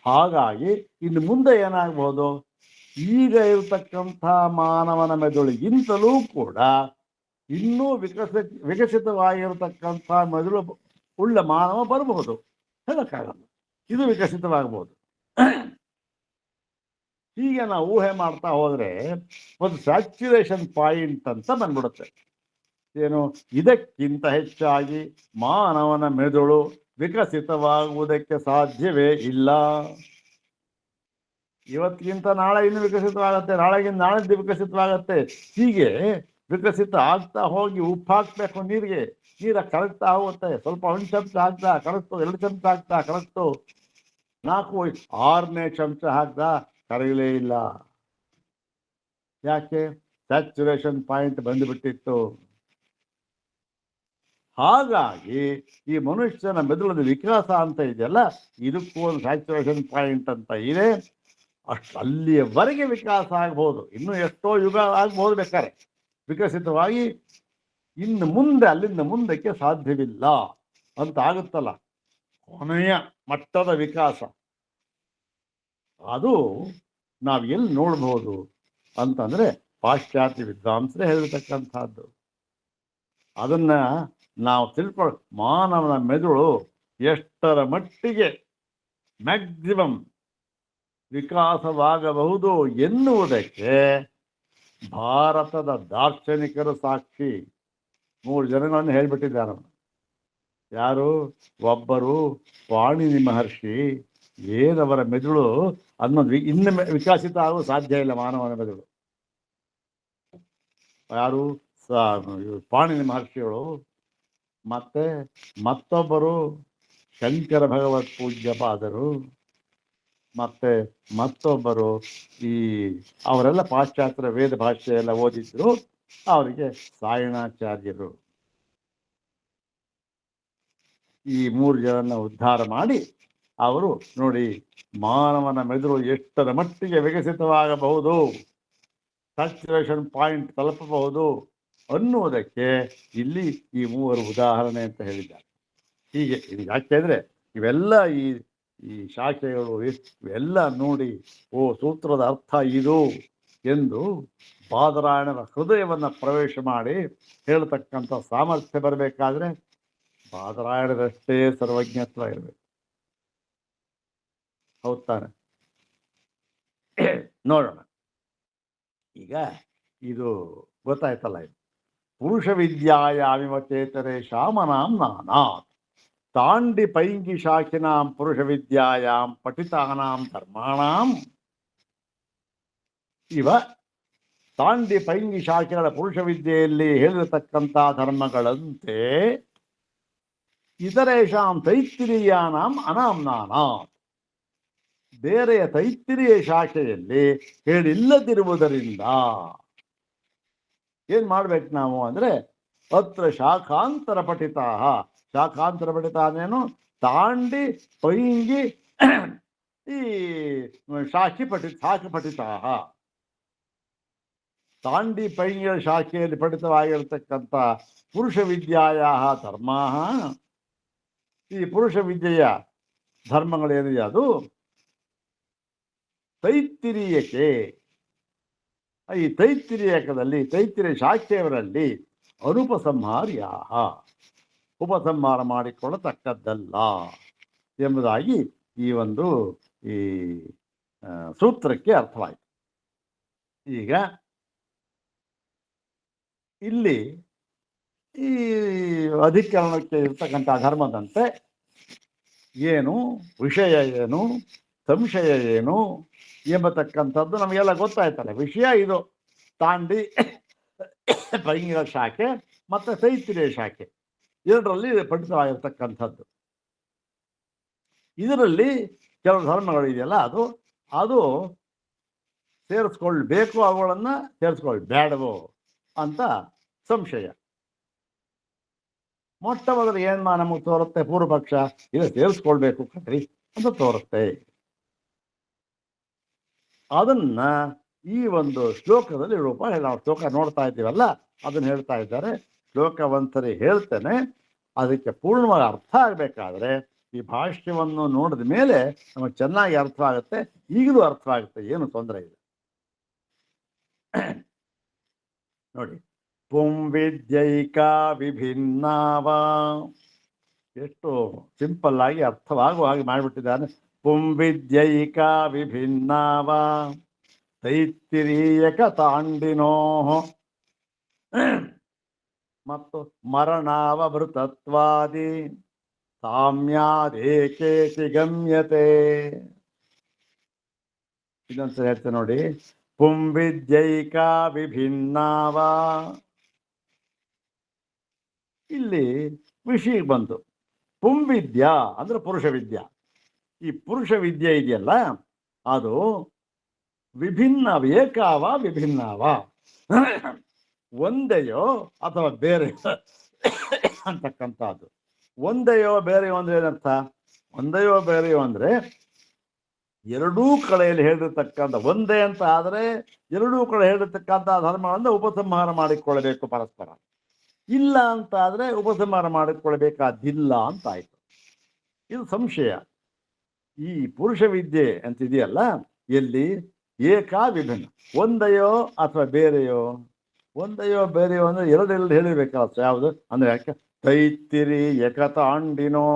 ಹಾಗಾಗಿ ಇನ್ನು ಮುಂದೆ ಏನಾಗಬಹುದು, ಈಗ ಇರತಕ್ಕಂಥ ಮಾನವನ ಮೆದುಳಿಗಿಂತಲೂ ಕೂಡ ಇನ್ನೂ ವಿಕಸಿತವಾಗಿರತಕ್ಕಂಥ ಮೆದುಳು ಉಳ್ಳ ಮಾನವ ಬರಬಹುದು, ಹೇಳಕ್ಕಾಗಲ್ಲ. ಇದು ವಿಕಸಿತವಾಗಬಹುದು. ಹೀಗೆ ನಾವು ಊಹೆ ಮಾಡ್ತಾ ಹೋದ್ರೆ ಒಂದು ಸ್ಯಾಚುರೇಷನ್ ಪಾಯಿಂಟ್ ಅಂತ ಬಂದ್ಬಿಡುತ್ತೆ. ಏನು, ಇದಕ್ಕಿಂತ ಹೆಚ್ಚಾಗಿ ಮಾನವನ ಮೆದುಳು ವಿಕಸಿತವಾಗುವುದಕ್ಕೆ ಸಾಧ್ಯವೇ ಇಲ್ಲ. ಇವತ್ತಿಗಿಂತ ನಾಳೆ ಇನ್ನು ವಿಕಸಿತವಾಗತ್ತೆ, ನಾಳೆಗಿಂತ ನಾಳೆದ್ದು ವಿಕಸಿತವಾಗತ್ತೆ. ಹೀಗೆ ವಿಕಸಿತ ಆಗ್ತಾ ಹೋಗಿ ಉಪ್ಪು ಹಾಕ್ಬೇಕು ನೀರಿಗೆ, ನೀರ ಕರಗ್ತಾ ಹೋಗುತ್ತೆ. ಸ್ವಲ್ಪ 1 ಚಮಚ ಹಾಕ್ತಾ ಕರಗ್ತು, 2 ಚಮಚ ಹಾಕ್ತಾ ಕರಗ್ತು, 4, 6ನೇ ಚಮಚ ಹಾಕ್ತಾ ಕರಗಲೇ ಇಲ್ಲ. ಯಾಕೆ? ಸ್ಯಾಚುರೇಷನ್ ಪಾಯಿಂಟ್ ಬಂದುಬಿಟ್ಟಿತ್ತು. ಹಾಗಾಗಿ ಈ ಮನುಷ್ಯನ ಮೆದುಳಿನ ವಿಕಾಸ ಅಂತ ಇದೆಯಲ್ಲ, ಇದಕ್ಕೂ ಒಂದು ಸ್ಯಾಚುರೇಷನ್ ಪಾಯಿಂಟ್ ಅಂತ ಇದೆ. ಅಲ್ಲಿಯವರೆಗೆ ವಿಕಾಸ ಆಗ್ಬೋದು, ಇನ್ನೂ ಎಷ್ಟೋ ಯುಗ ಆಗ್ಬೋದು ಬೇಕಾರೆ ವಿಕಸಿತವಾಗಿ. ಇನ್ನು ಮುಂದೆ ಅಲ್ಲಿಂದ ಮುಂದಕ್ಕೆ ಸಾಧ್ಯವಿಲ್ಲ ಅಂತ ಆಗುತ್ತಲ್ಲ, ಕೊನೆಯ ಮಟ್ಟದ ವಿಕಾಸ. ಅದು ನಾವು ಎಲ್ಲಿ ನೋಡ್ಬೋದು ಅಂತಂದ್ರೆ ಪಾಶ್ಚಾತ್ಯ ವಿದ್ವಾಂಸರೇ ಹೇಳಿರ್ತಕ್ಕಂಥದ್ದು. ಅದನ್ನ ನಾವು ತಿಳ್ಕೊಳ್ಳ, ಮಾನವನ ಮೆದುಳು ಎಷ್ಟರ ಮಟ್ಟಿಗೆ ಮ್ಯಾಕ್ಸಿಮಮ್ ವಿಕಾಸವಾಗಬಹುದು ಎನ್ನುವುದಕ್ಕೆ ಭಾರತದ ದಾರ್ಶನಿಕರು ಸಾಕ್ಷಿ. 3 ಜನಗಳನ್ನು ಹೇಳ್ಬಿಟ್ಟಿದ್ದಾರೆ. ಯಾರು? ಒಬ್ಬರು ಪಾಣಿನಿ ಮಹರ್ಷಿ. ಏನವರ ಮೆದುಳು ಅನ್ನೋದು ಇನ್ನು ವಿಕಸಿತ ಆಗಲು ಸಾಧ್ಯ ಇಲ್ಲ ಮಾನವನ ಮೆದುಳು. ಯಾರು? ಪಾಣಿನಿ ಮಹರ್ಷಿಗಳು. ಮತ್ತೊಬ್ಬರು ಶಂಕರ ಭಗವತ್ ಪೂಜ್ಯಪಾದರು. ಮತ್ತೊಬ್ಬರು ಅವರೆಲ್ಲ ಪಾಶ್ಚಾತ್ಯ ವೇದ ಭಾಷೆ ಎಲ್ಲ ಓದಿದ್ರು, ಅವರಿಗೆ ಸಾಯಣಾಚಾರ್ಯರು. ಈ 3 ಜನರನ್ನ ಉದ್ಧಾರ ಮಾಡಿ ಅವರು ನೋಡಿ ಮಾನವನ ಮೆದುಳು ಎಷ್ಟರ ಮಟ್ಟಿಗೆ ವಿಕಸಿತವಾಗಬಹುದು, ಸ್ಯಾಚುರೇಷನ್ ಪಾಯಿಂಟ್ ತಲುಪಬಹುದು ಅನ್ನುವುದಕ್ಕೆ ಇಲ್ಲಿ ಈ ಮೂವರು ಉದಾಹರಣೆ ಅಂತ ಹೇಳಿದ್ದಾರೆ. ಹೀಗೆ ಇದು ಯಾಕೆಂದ್ರೆ ಇವೆಲ್ಲ ಈ ಈ ಶಾಖೆಗಳು ಇವೆಲ್ಲ ನೋಡಿ ಸೂತ್ರದ ಅರ್ಥ ಇದು ಎಂದು ಬಾದರಾಯಣರ ಹೃದಯವನ್ನು ಪ್ರವೇಶ ಮಾಡಿ ಹೇಳ್ತಕ್ಕಂಥ ಸಾಮರ್ಥ್ಯ ಬರಬೇಕಾದ್ರೆ ಬಾದರಾಯಣರಷ್ಟೇ ಸರ್ವಜ್ಞತ್ವ ಇರಬೇಕು. ಹೌದ್ ತಾನೆ? ನೋಡೋಣ ಈಗ ಇದು ಗೊತ್ತಾಯ್ತಲ್ಲ. ಇದು ಪುರುಷ ವಿದ್ಯಾಯಾಮಿವ ಚೇತರೇಶಾಮನಾಂ ನಾನಾತ್ ತಾಂಡಿ ಪೈಂಗಿ ಶಾಖಿನಾಂ ಪುರುಷ ವಿದ್ಯಾಯಾಂ ಪಠಿತಾನಾಂ ಧರ್ಮಾಣಾಂ ಇವ ತಾಂಡಿ ಪೈಂಗಿ ಶಾಖೆಗಳ ಪುರುಷ ವಿದ್ಯೆಯಲ್ಲಿ ಹೇಳಿರತಕ್ಕಂಥ ಧರ್ಮಗಳಂತೆ ಇತರೇಶಾಂ ತೈತ್ತಿರೀಯಾನಾಂ ಅನಾಮ್ನಾನಾತ್ ಬೇರೆಯ ತೈತ್ತಿರೀಯ ಶಾಖೆಯಲ್ಲಿ ಹೇಳಿಲ್ಲದಿರುವುದರಿಂದ ಏನ್ ಮಾಡ್ಬೇಕು ನಾವು ಅಂದ್ರೆ ಅತ್ರ ಶಾಖಾಂತರ ಪಠಿತಾ. ಶಾಖಾಂತರ ಪಠಿತ ಅಂದ್ರೇನು? ತಾಂಡಿ ಪೈಂಗಿ ಈ ಶಾಖೆ ಪಠಿತಾ. ತಾಂಡಿ ಪೈಂಗಿಯ ಶಾಖೆಯಲ್ಲಿ ಪಠಿತವಾಗಿರತಕ್ಕಂಥ ಪುರುಷ ವಿದ್ಯಾಯ ಧರ್ಮ, ಈ ಪುರುಷ ವಿದ್ಯೆಯ ಧರ್ಮಗಳೇನಿದೆ ಅದು ತೈತ್ತಿರೀಯಕ್ಕೆ, ಈ ತೈತ್ತಿರೀಯಕದಲ್ಲಿ ತೈತ್ತಿರೀಯ ಶಾಖೆಯವರಲ್ಲಿ ಅನುಪಸಂಹಾರ್ಯ ಉಪಸಂಹಾರ ಮಾಡಿಕೊಳ್ಳತಕ್ಕದ್ದಲ್ಲ ಎಂಬುದಾಗಿ ಈ ಒಂದು ಈ ಸೂತ್ರಕ್ಕೆ ಅರ್ಥವಾಯಿತು. ಈಗ ಇಲ್ಲಿ ಈ ಅಧಿಕರಣಕ್ಕೆ ಇರ್ತಕ್ಕಂಥ ಧರ್ಮದಂತೆ ಏನು ವಿಷಯ ಏನು ಸಂಶಯ ಏನು ಎಂಬತಕ್ಕಂಥದ್ದು ನಮಗೆಲ್ಲ ಗೊತ್ತಾಯ್ತಲ್ಲ. ವಿಷಯ ಇದು ತಾಂಡಿ ಪೈಂಗಿಗಳ ಶಾಖೆ ಮತ್ತು ತೈತ್ತಿರೀಯ ಶಾಖೆ ಇದರಲ್ಲಿ ಪಠಿತವಾಗಿರ್ತಕ್ಕಂಥದ್ದು. ಇದರಲ್ಲಿ ಕೆಲವು ಧರ್ಮಗಳು ಇದೆಯಲ್ಲ ಅದು ಅದು ಸೇರಿಸ್ಕೊಳ್ಬೇಕು, ಅವುಗಳನ್ನು ಸೇರಿಸ್ಕೊಳ್ಬೇಡವೋ ಅಂತ ಸಂಶಯ. ಮೊಟ್ಟ ಮೊದಲು ಏನು ನಮಗೆ ತೋರುತ್ತೆ? ಪೂರ್ವ ಪಕ್ಷ ಇದು ಸೇರಿಸ್ಕೊಳ್ಬೇಕು ಕಣ್ರಿ ಅಂತ ತೋರುತ್ತೆ. ಅದನ್ನ ಈ ಒಂದು ಶ್ಲೋಕದಲ್ಲಿ ರೂಪ ನಾವು ಶ್ಲೋಕ ನೋಡ್ತಾ ಇದ್ದೀವಲ್ಲ ಅದನ್ನು ಹೇಳ್ತಾ ಇದ್ದಾರೆ. ಶ್ಲೋಕ ಒಂದ್ಸರಿ ಹೇಳ್ತೇನೆ, ಅದಕ್ಕೆ ಪೂರ್ಣವಾಗಿ ಅರ್ಥ ಆಗಬೇಕಾದ್ರೆ ಈ ಭಾಷ್ಯವನ್ನು ನೋಡಿದ ಮೇಲೆ ನಮಗೆ ಚೆನ್ನಾಗಿ ಅರ್ಥವಾಗುತ್ತೆ. ಈಗಲೂ ಅರ್ಥವಾಗುತ್ತೆ, ಏನು ತೊಂದರೆ ಇಲ್ಲ. ನೋಡಿ, ಪುಂವಿದ್ಯೈಕಾ ವಿಭಿನ್ನಾವ, ಎಷ್ಟು ಸಿಂಪಲ್ ಆಗಿ ಅರ್ಥವಾಗುವ ಹಾಗೆ ಮಾಡಿಬಿಟ್ಟಿದ್ದಾನೆ. ಪುಂವಿದ್ಯೈಕಾ ವಿಭಿನ್ನಾವ ತೈತ್ತಿರೀಯಕ ತಾಂಡಿನೋ ಮತ್ತು ಮರಣಾವಭೃತತ್ವಾದಿ ಸಾಮ್ಯಾದೇಕೇತಿ ಗಮ್ಯತೆ. ಇದೊಂದ್ಸರಿ ಹೇಳ್ತೇನೆ ನೋಡಿ. ಪುಂವಿದ್ಯೈಕಾ ವಿಭಿನ್ನಾವ, ಇಲ್ಲಿ ವಿಷಯ ಬಂತು. ಪುಂವಿದ್ಯಾ ಅಂದ್ರೆ ಪುರುಷ ವಿದ್ಯಾ. ಈ ಪುರುಷ ವಿದ್ಯೆ ಇದೆಯಲ್ಲ ಅದು ವಿಭಿನ್ನ, ಏಕಾವ ವಿಭಿನ್ನವ, ಒಂದೆಯೋ ಅಥವಾ ಬೇರೆ ಅಂತಕ್ಕಂಥದ್ದು. ಒಂದೆಯೋ ಬೇರೆಯೋ ಅಂದ್ರೆ ಏನರ್ಥ? ಒಂದೆಯೋ ಬೇರೆಯೋ ಅಂದ್ರೆ ಎರಡೂ ಕಡೆಯಲ್ಲಿ ಹೇಳಿರ್ತಕ್ಕಂಥ, ಒಂದೇ ಅಂತ ಆದರೆ ಎರಡೂ ಕಡೆ ಹೇಳಿರ್ತಕ್ಕಂಥ ಧರ್ಮಗಳನ್ನು ಉಪಸಂಹಾರ ಮಾಡಿಕೊಳ್ಳಬೇಕು ಪರಸ್ಪರ. ಇಲ್ಲ ಅಂತ ಆದರೆ ಉಪಸಂಹಾರ ಮಾಡಿಕೊಳ್ಳಬೇಕಾದಿಲ್ಲ ಅಂತ ಆಯ್ತು. ಇದು ಸಂಶಯ. ಈ ಪುರುಷ ವಿದ್ಯೆ ಅಂತಿದೆಯಲ್ಲ ಎಲ್ಲಿ ಏಕಾ ವಿಭಿನ್ನ, ಒಂದೆಯೋ ಅಥವಾ ಬೇರೆಯೋ. ಒಂದೆಯೋ ಬೇರೆಯೋ ಅಂದ್ರೆ ಎರಡೆರಡು ಹೇಳಿರ್ಬೇಕಾಗುತ್ತೆ. ಯಾವುದು ಅಂದ್ರೆ ಯಾಕೆ? ತೈತ್ತಿರೀಯಕ ತಾಂಡಿನೋ.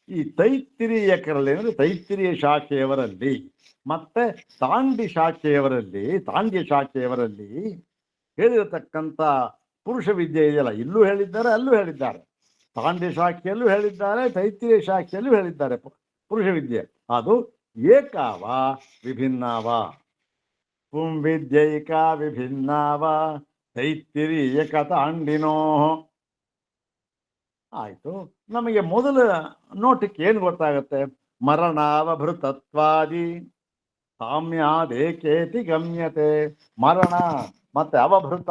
ಈ ತೈತ್ತಿರೀಯಕರಲ್ಲಿ ಅಂದ್ರೆ ತೈತ್ತಿರೀಯ ಶಾಖೆಯವರಲ್ಲಿ ಮತ್ತೆ ತಾಂಡಿ ಶಾಖೆಯವರಲ್ಲಿ, ತಾಂಡ್ಯ ಶಾಖೆಯವರಲ್ಲಿ ಹೇಳಿರತಕ್ಕಂಥ ಪುರುಷ ವಿದ್ಯೆ ಇದೆಯಲ್ಲ, ಇಲ್ಲೂ ಹೇಳಿದ್ದಾರೆ ಅಲ್ಲೂ ಹೇಳಿದ್ದಾರೆ. ತಾಂಡ್ಯ ಶಾಖೆಯಲ್ಲೂ ಹೇಳಿದ್ದಾರೆ, ತೈತ್ತಿರೀಯ ಶಾಖೆಯಲ್ಲೂ ಹೇಳಿದ್ದಾರೆ ಪುರುಷ ವಿದ್ಯೆ. ಅದು ಏಕಾವ ವಿಭಿನ್ನಾವ. ಪುಂವಿದ್ಯೈಕಾ ವಿಭಿನ್ನಾವ ತೈತ್ತಿರೀಯಕ ತಾಂಡಿನೋ. ಆಯ್ತು. ನಮಗೆ ಮೊದಲ ನೋಟಕ್ಕೆ ಏನು ಗೊತ್ತಾಗುತ್ತೆ? ಮರಣಾವಭೃತತ್ವಾದಿ ಸಾಮ್ಯಾದೇಕೇತಿ ಗಮ್ಯತೆ. ಮರಣ ಮತ್ತೆ ಅವಭೃತ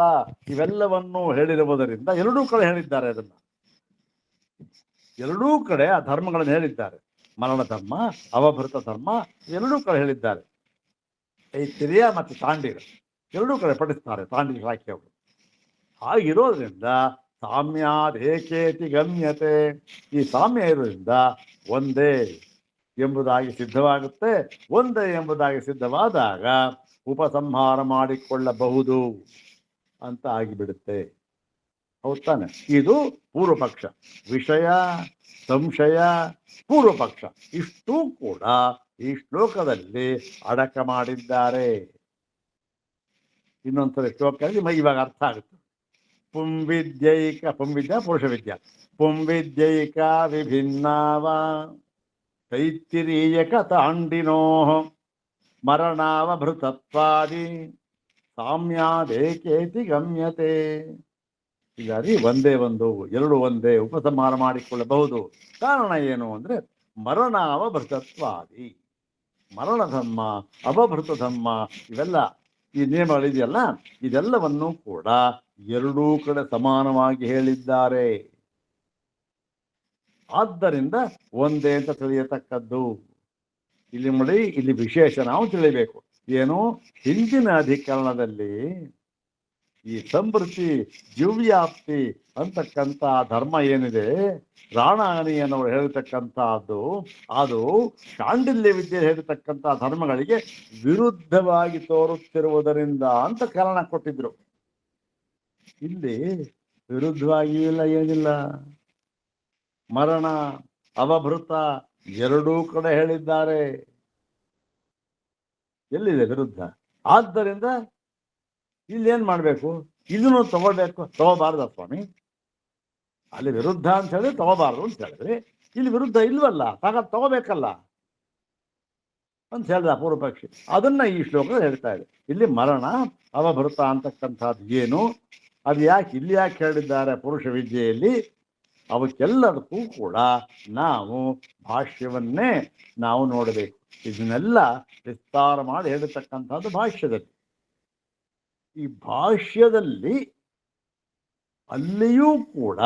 ಇವೆಲ್ಲವನ್ನೂ ಹೇಳಿರುವುದರಿಂದ ಎರಡೂ ಕಡೆ ಹೇಳಿದ್ದಾರೆ. ಅದನ್ನ ಎರಡೂ ಕಡೆ ಆ ಧರ್ಮಗಳನ್ನು ಹೇಳಿದ್ದಾರೆ. ಮರಣ ಧರ್ಮ, ಅವಭೃತ ಧರ್ಮ ಎರಡೂ ಕಡೆ ಹೇಳಿದ್ದಾರೆ. ತೈತ್ತಿರಿಯ ಮತ್ತು ತಾಂಡೀರ ಎರಡೂ ಕಡೆ ಪಠಿಸ್ತಾರೆ ತಾಂಡೀರ ವಾಕ್ಯವರು. ಹಾಗಿರೋದ್ರಿಂದ ಸಾಮ್ಯಾದೇಕೇತಿ ಗಮ್ಯತೆ, ಈ ಸಾಮ್ಯ ಇರೋದ್ರಿಂದ ಒಂದೇ ಎಂಬುದಾಗಿ ಸಿದ್ಧವಾಗುತ್ತೆ. ಒಂದೇ ಎಂಬುದಾಗಿ ಸಿದ್ಧವಾದಾಗ ಉಪಸಂಹಾರ ಮಾಡಿಕೊಳ್ಳಬಹುದು ಅಂತ ಆಗಿಬಿಡುತ್ತೆ. ಹೌದ್ ತಾನೆ? ಇದು ಪೂರ್ವ ಪಕ್ಷ. ವಿಷಯ, ಸಂಶಯ, ಪೂರ್ವ ಪಕ್ಷ ಇಷ್ಟೂ ಕೂಡ ಈ ಶ್ಲೋಕದಲ್ಲಿ ಅಡಕ ಮಾಡಿದ್ದಾರೆ. ಇನ್ನೊಂದ್ಸಲ ಶ್ಲೋಕ ಇವಾಗ ಅರ್ಥ ಆಗುತ್ತೆ. ಪುಂವಿದ್ಯೈಕ, ಪುಂವಿದ್ಯಾ ಪುರುಷ ವಿದ್ಯಾ, ಪುಂವಿದ್ಯೈಕ ವಿಭಿನ್ನಾವ ತೈತ್ತಿರೀಯಕ ತಾಂಡಿನೋ ಮರಣಾವಭೃತತ್ವಾದಿ ಸಾಮ್ಯಾದೇಕೇತಿ ಗಮ್ಯತೆ. ಹೀಗಾಗಿ ಒಂದೇ ಒಂದು, ಎರಡು ಒಂದೇ, ಉಪಸಂಹಾರ ಮಾಡಿಕೊಳ್ಳಬಹುದು. ಕಾರಣ ಏನು ಅಂದರೆ ಮರಣಾವಭೃತತ್ವಾದಿ, ಮರಣ ಧರ್ಮ, ಅವಭೃತ ಧರ್ಮ ಇವೆಲ್ಲ ಈ ನಿಯಮಗಳಿದೆಯಲ್ಲ, ಇದೆಲ್ಲವನ್ನೂ ಕೂಡ ಎರಡೂ ಕಡೆ ಸಮಾನವಾಗಿ ಹೇಳಿದ್ದಾರೆ. ಆದ್ದರಿಂದ ಒಂದೇ ಅಂತ ತಿಳಿಯತಕ್ಕದ್ದು. ಇಲ್ಲಿ ನೋಡಿ, ಇಲ್ಲಿ ವಿಶೇಷ ನಾವು ತಿಳಿಬೇಕು. ಏನು, ಹಿಂದಿನ ಅಧಿಕರಣದಲ್ಲಿ ಈ ಸಂವೃತ್ತಿ ಜೀವ್ಯಾಪ್ತಿ ಅಂತಕ್ಕಂಥ ಧರ್ಮ ಏನಿದೆ, ರಾಣಾಣಿಯನ್ನವರು ಹೇಳ್ತಕ್ಕಂಥದ್ದು, ಅದು ಶಾಂಡಿಲ್ಯ ವಿದ್ಯೆ ಹೇಳ್ತಕ್ಕಂಥ ಧರ್ಮಗಳಿಗೆ ವಿರುದ್ಧವಾಗಿ ತೋರುತ್ತಿರುವುದರಿಂದ ಅಂತ ಕಾರಣ ಕೊಟ್ಟಿದ್ರು. ಇಲ್ಲಿ ವಿರುದ್ಧವಾಗಿಯೂ ಇಲ್ಲ, ಏನಿಲ್ಲ. ಮರಣ ಅವಭೃತ ಎರಡೂ ಕಡೆ ಹೇಳಿದ್ದಾರೆ. ಎಲ್ಲಿದೆ ವಿರುದ್ಧ? ಆದ್ದರಿಂದ ಇಲ್ಲೇನ್ ಮಾಡ್ಬೇಕು? ಇದನ್ನು ತಗೋಬೇಕು, ತಗೋಬಾರ್ದ ಸ್ವಾಮಿ? ಅಲ್ಲಿ ವಿರುದ್ಧ ಅಂತ ಹೇಳಿದ್ರೆ ತಗೋಬಾರ್ದು ಅಂತ ಹೇಳಿದ್ರೆ, ಇಲ್ಲಿ ವಿರುದ್ಧ ಇಲ್ವಲ್ಲ, ತಗೋಬೇಕಲ್ಲ ಅಂತ ಹೇಳಿದ ಪೂರ್ವ ಪಕ್ಷಿ. ಅದನ್ನ ಈ ಶ್ಲೋಕ ಹೇಳ್ತಾ ಇದೆ. ಇಲ್ಲಿ ಮರಣ ಅವಭೃತ ಅಂತಕ್ಕಂಥದ್ದು ಏನು, ಅದು ಯಾಕೆ ಇಲ್ಲಿ ಯಾಕೆ ಹೇಳಿದ್ದಾರೆ ಪುರುಷ ವಿದ್ಯೆಯಲ್ಲಿ, ಅವಕ್ಕೆಲ್ಲದಕ್ಕೂ ಕೂಡ ನಾವು ಭಾಷ್ಯವನ್ನೇ ನಾವು ನೋಡಬೇಕು. ಇದನ್ನೆಲ್ಲ ವಿಸ್ತಾರ ಮಾಡಿ ಹೇಳಿರ್ತಕ್ಕಂಥದ್ದು ಭಾಷ್ಯದಲ್ಲಿ. ಈ ಭಾಷ್ಯದಲ್ಲಿ ಅಲ್ಲಿಯೂ ಕೂಡ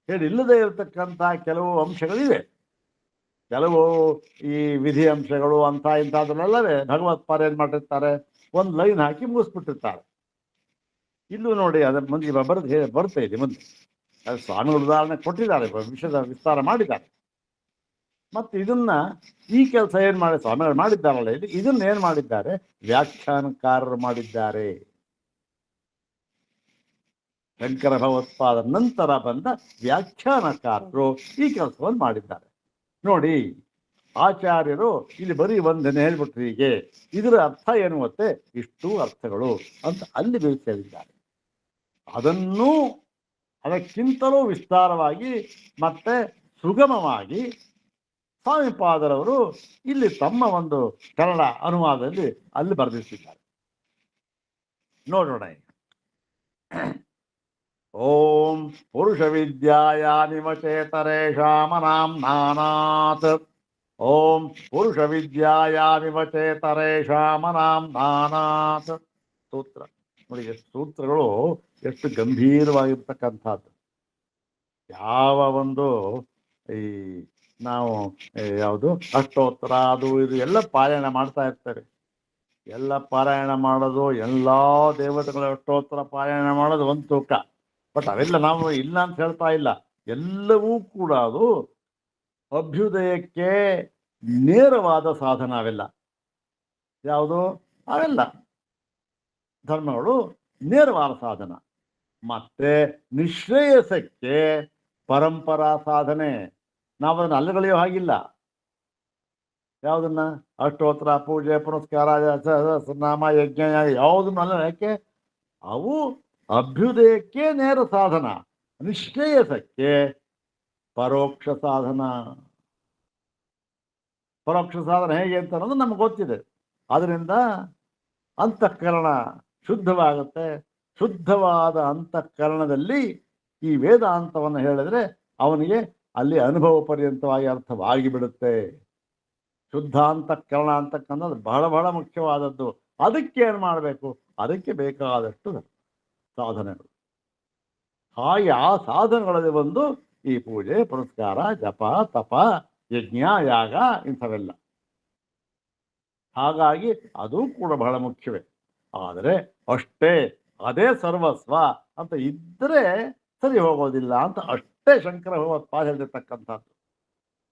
ಹೇಳಿಲ್ಲದೆ ಇರತಕ್ಕಂಥ ಕೆಲವು ಅಂಶಗಳಿವೆ. ಕೆಲವು ಈ ವಿಧಿ ಅಂಶಗಳು ಅಂತ ಇಂಥದ್ದನ್ನೆಲ್ಲವೇ ಭಗವತ್ಪಾದ ಏನ್ ಮಾಡಿರ್ತಾರೆ, ಒಂದು ಲೈನ್ ಹಾಕಿ ಮುಗಿಸ್ಬಿಟ್ಟಿರ್ತಾರೆ. ಇಲ್ಲೂ ನೋಡಿ, ಅದರ ಮುಂದೆ ಬರ್ತಾ ಇದೆ ಮುಂದೆ. ಅದು ಸ್ವಾಮಿಗಳು ಉದಾಹರಣೆ ಕೊಟ್ಟಿದ್ದಾರೆ, ವಿಷಯದ ವಿಸ್ತಾರ ಮಾಡಿದ್ದಾರೆ. ಮತ್ತು ಇದನ್ನ ಈ ಕೆಲಸ ಏನ್ ಮಾಡಿ ಸ್ವಾಮಿಗಳು ಮಾಡಿದ್ದಾರಲ್ಲ, ಇದನ್ನ ಏನ್ ಮಾಡಿದ್ದಾರೆ, ವ್ಯಾಖ್ಯಾನಕಾರರು ಮಾಡಿದ್ದಾರೆ. ಶಂಕರ ಭಗವತ್ಪಾದ ನಂತರ ಬಂದ ವ್ಯಾಖ್ಯಾನಕಾರರು ಈ ಕೆಲಸವನ್ನು ಮಾಡಿದ್ದಾರೆ. ನೋಡಿ, ಆಚಾರ್ಯರು ಇಲ್ಲಿ ಬರೀ ಒಂದನ್ನು ಹೇಳ್ಬಿಟ್ರು, ಹೀಗೆ ಇದರ ಅರ್ಥ ಏನು ಮತ್ತೆ ಇಷ್ಟು ಅರ್ಥಗಳು ಅಂತ ಅಲ್ಲಿ ಹೇಳಿದ್ದಾರೆ. ಅದನ್ನೂ ಅದಕ್ಕಿಂತಲೂ ವಿಸ್ತಾರವಾಗಿ ಮತ್ತೆ ಸುಗಮವಾಗಿ ಸ್ವಾಮಿಪಾದರವರು ಇಲ್ಲಿ ತಮ್ಮ ಒಂದು ಕನ್ನಡ ಅನುವಾದದಲ್ಲಿ ಅಲ್ಲಿ ಬರೆದಿಟ್ಟಿದ್ದಾರೆ. ನೋಡೋಣ. ಓಂ ಪುರುಷ ವಿದ್ಯಾಯಾನಿವಚೇತರೇಷಾಮನಾಂನಾನಾತ್. ಓಂ ಪುರುಷ ವಿದ್ಯಾಯಾನಿವಚೇತರೇಷಾಮನಾಂನಾನಾತ್. ಸೂತ್ರ ನೋಡಿ, ಸೂತ್ರಗಳು ಎಷ್ಟು ಗಂಭೀರವಾಗಿರ್ತಕ್ಕಂಥದ್ದು. ಯಾವ ಒಂದು ಈ ನಾವು ಯಾವುದು ಅಷ್ಟೋತ್ತರ ಅದು ಇದು ಎಲ್ಲ ಪಾರಾಯಣ ಮಾಡ್ತಾ ಇರ್ತಾರೆ. ಎಲ್ಲ ಪಾರಾಯಣ ಮಾಡೋದು, ಎಲ್ಲ ದೇವತೆಗಳ ಅಷ್ಟೋತ್ತರ ಪಾರಾಯಣ ಮಾಡೋದು ಒಂದು ತೂಕ. ಬಟ್ ಅವೆಲ್ಲ ನಾವು ಇಲ್ಲ ಅಂತ ಹೇಳ್ತಾ ಇಲ್ಲ. ಎಲ್ಲವೂ ಕೂಡ ಅದು ಅಭ್ಯುದಯಕ್ಕೆ ನೇರವಾದ ಸಾಧನ. ಅವೆಲ್ಲ ಯಾವುದು? ಅವೆಲ್ಲ ಧರ್ಮಗಳು ನೇರವಾದ ಸಾಧನ. ಮತ್ತೆ ನಿಶ್ರೇಯಸಕ್ಕೆ ಪರಂಪರಾ ಸಾಧನೆ. ನಾವು ಅದನ್ನು ಅಲ್ಲಗಳೆಯೋ ಹಾಗಿಲ್ಲ. ಯಾವುದನ್ನ? ಅಷ್ಟೋತ್ತರ, ಪೂಜೆ, ಪುನಸ್ಕಾರ, ನಾಮ, ಯಜ್ಞ ಯಾವುದನ್ನು ಅಲ್ಲ. ಯಾಕೆ? ಅವು ಅಭ್ಯುದಯಕ್ಕೆ ನೇರ ಸಾಧನ, ನಿಶ್ರೇಯಸಕ್ಕೆ ಪರೋಕ್ಷ ಸಾಧನ. ಪರೋಕ್ಷ ಸಾಧನ ಹೇಗೆ ಅಂತ ಅನ್ನೋದು ನಮ್ಗೆ ಗೊತ್ತಿದೆ. ಅದರಿಂದ ಅಂತಃಕರಣ ಶುದ್ಧವಾಗುತ್ತೆ. ಶುದ್ಧವಾದ ಅಂತಃಕರಣದಲ್ಲಿ ಈ ವೇದಾಂತವನ್ನು ಹೇಳಿದ್ರೆ ಅವನಿಗೆ ಅಲ್ಲಿ ಅನುಭವ ಪರ್ಯಂತವಾಗಿ ಅರ್ಥವಾಗಿ ಬಿಡುತ್ತೆ. ಶುದ್ಧ ಅಂತಃಕರಣ ಅಂತಕ್ಕಂಥದ್ದು ಬಹಳ ಬಹಳ ಮುಖ್ಯವಾದದ್ದು. ಅದಕ್ಕೆ ಏನು ಮಾಡಬೇಕು? ಅದಕ್ಕೆ ಬೇಕಾದಷ್ಟು ಸಾಧನೆಗಳು. ಹಾಗೆ ಆ ಸಾಧನೆಗಳಲ್ಲಿ ಒಂದು ಈ ಪೂಜೆ ಪುರಸ್ಕಾರ ಜಪ ತಪ ಯಜ್ಞ ಯಾಗ ಇಂಥವೆಲ್ಲ. ಹಾಗಾಗಿ ಅದು ಕೂಡ ಬಹಳ ಮುಖ್ಯವೇ. ಆದರೆ ಅಷ್ಟೇ ಅದೇ ಸರ್ವಸ್ವ ಅಂತ ಇದ್ದರೆ ಸರಿ ಹೋಗೋದಿಲ್ಲ ಅಂತ ಅಷ್ಟೇ ಶಂಕರ ಭಗವತ್ಪಾದ ಹೇಳಿರ್ತಕ್ಕಂಥದ್ದು.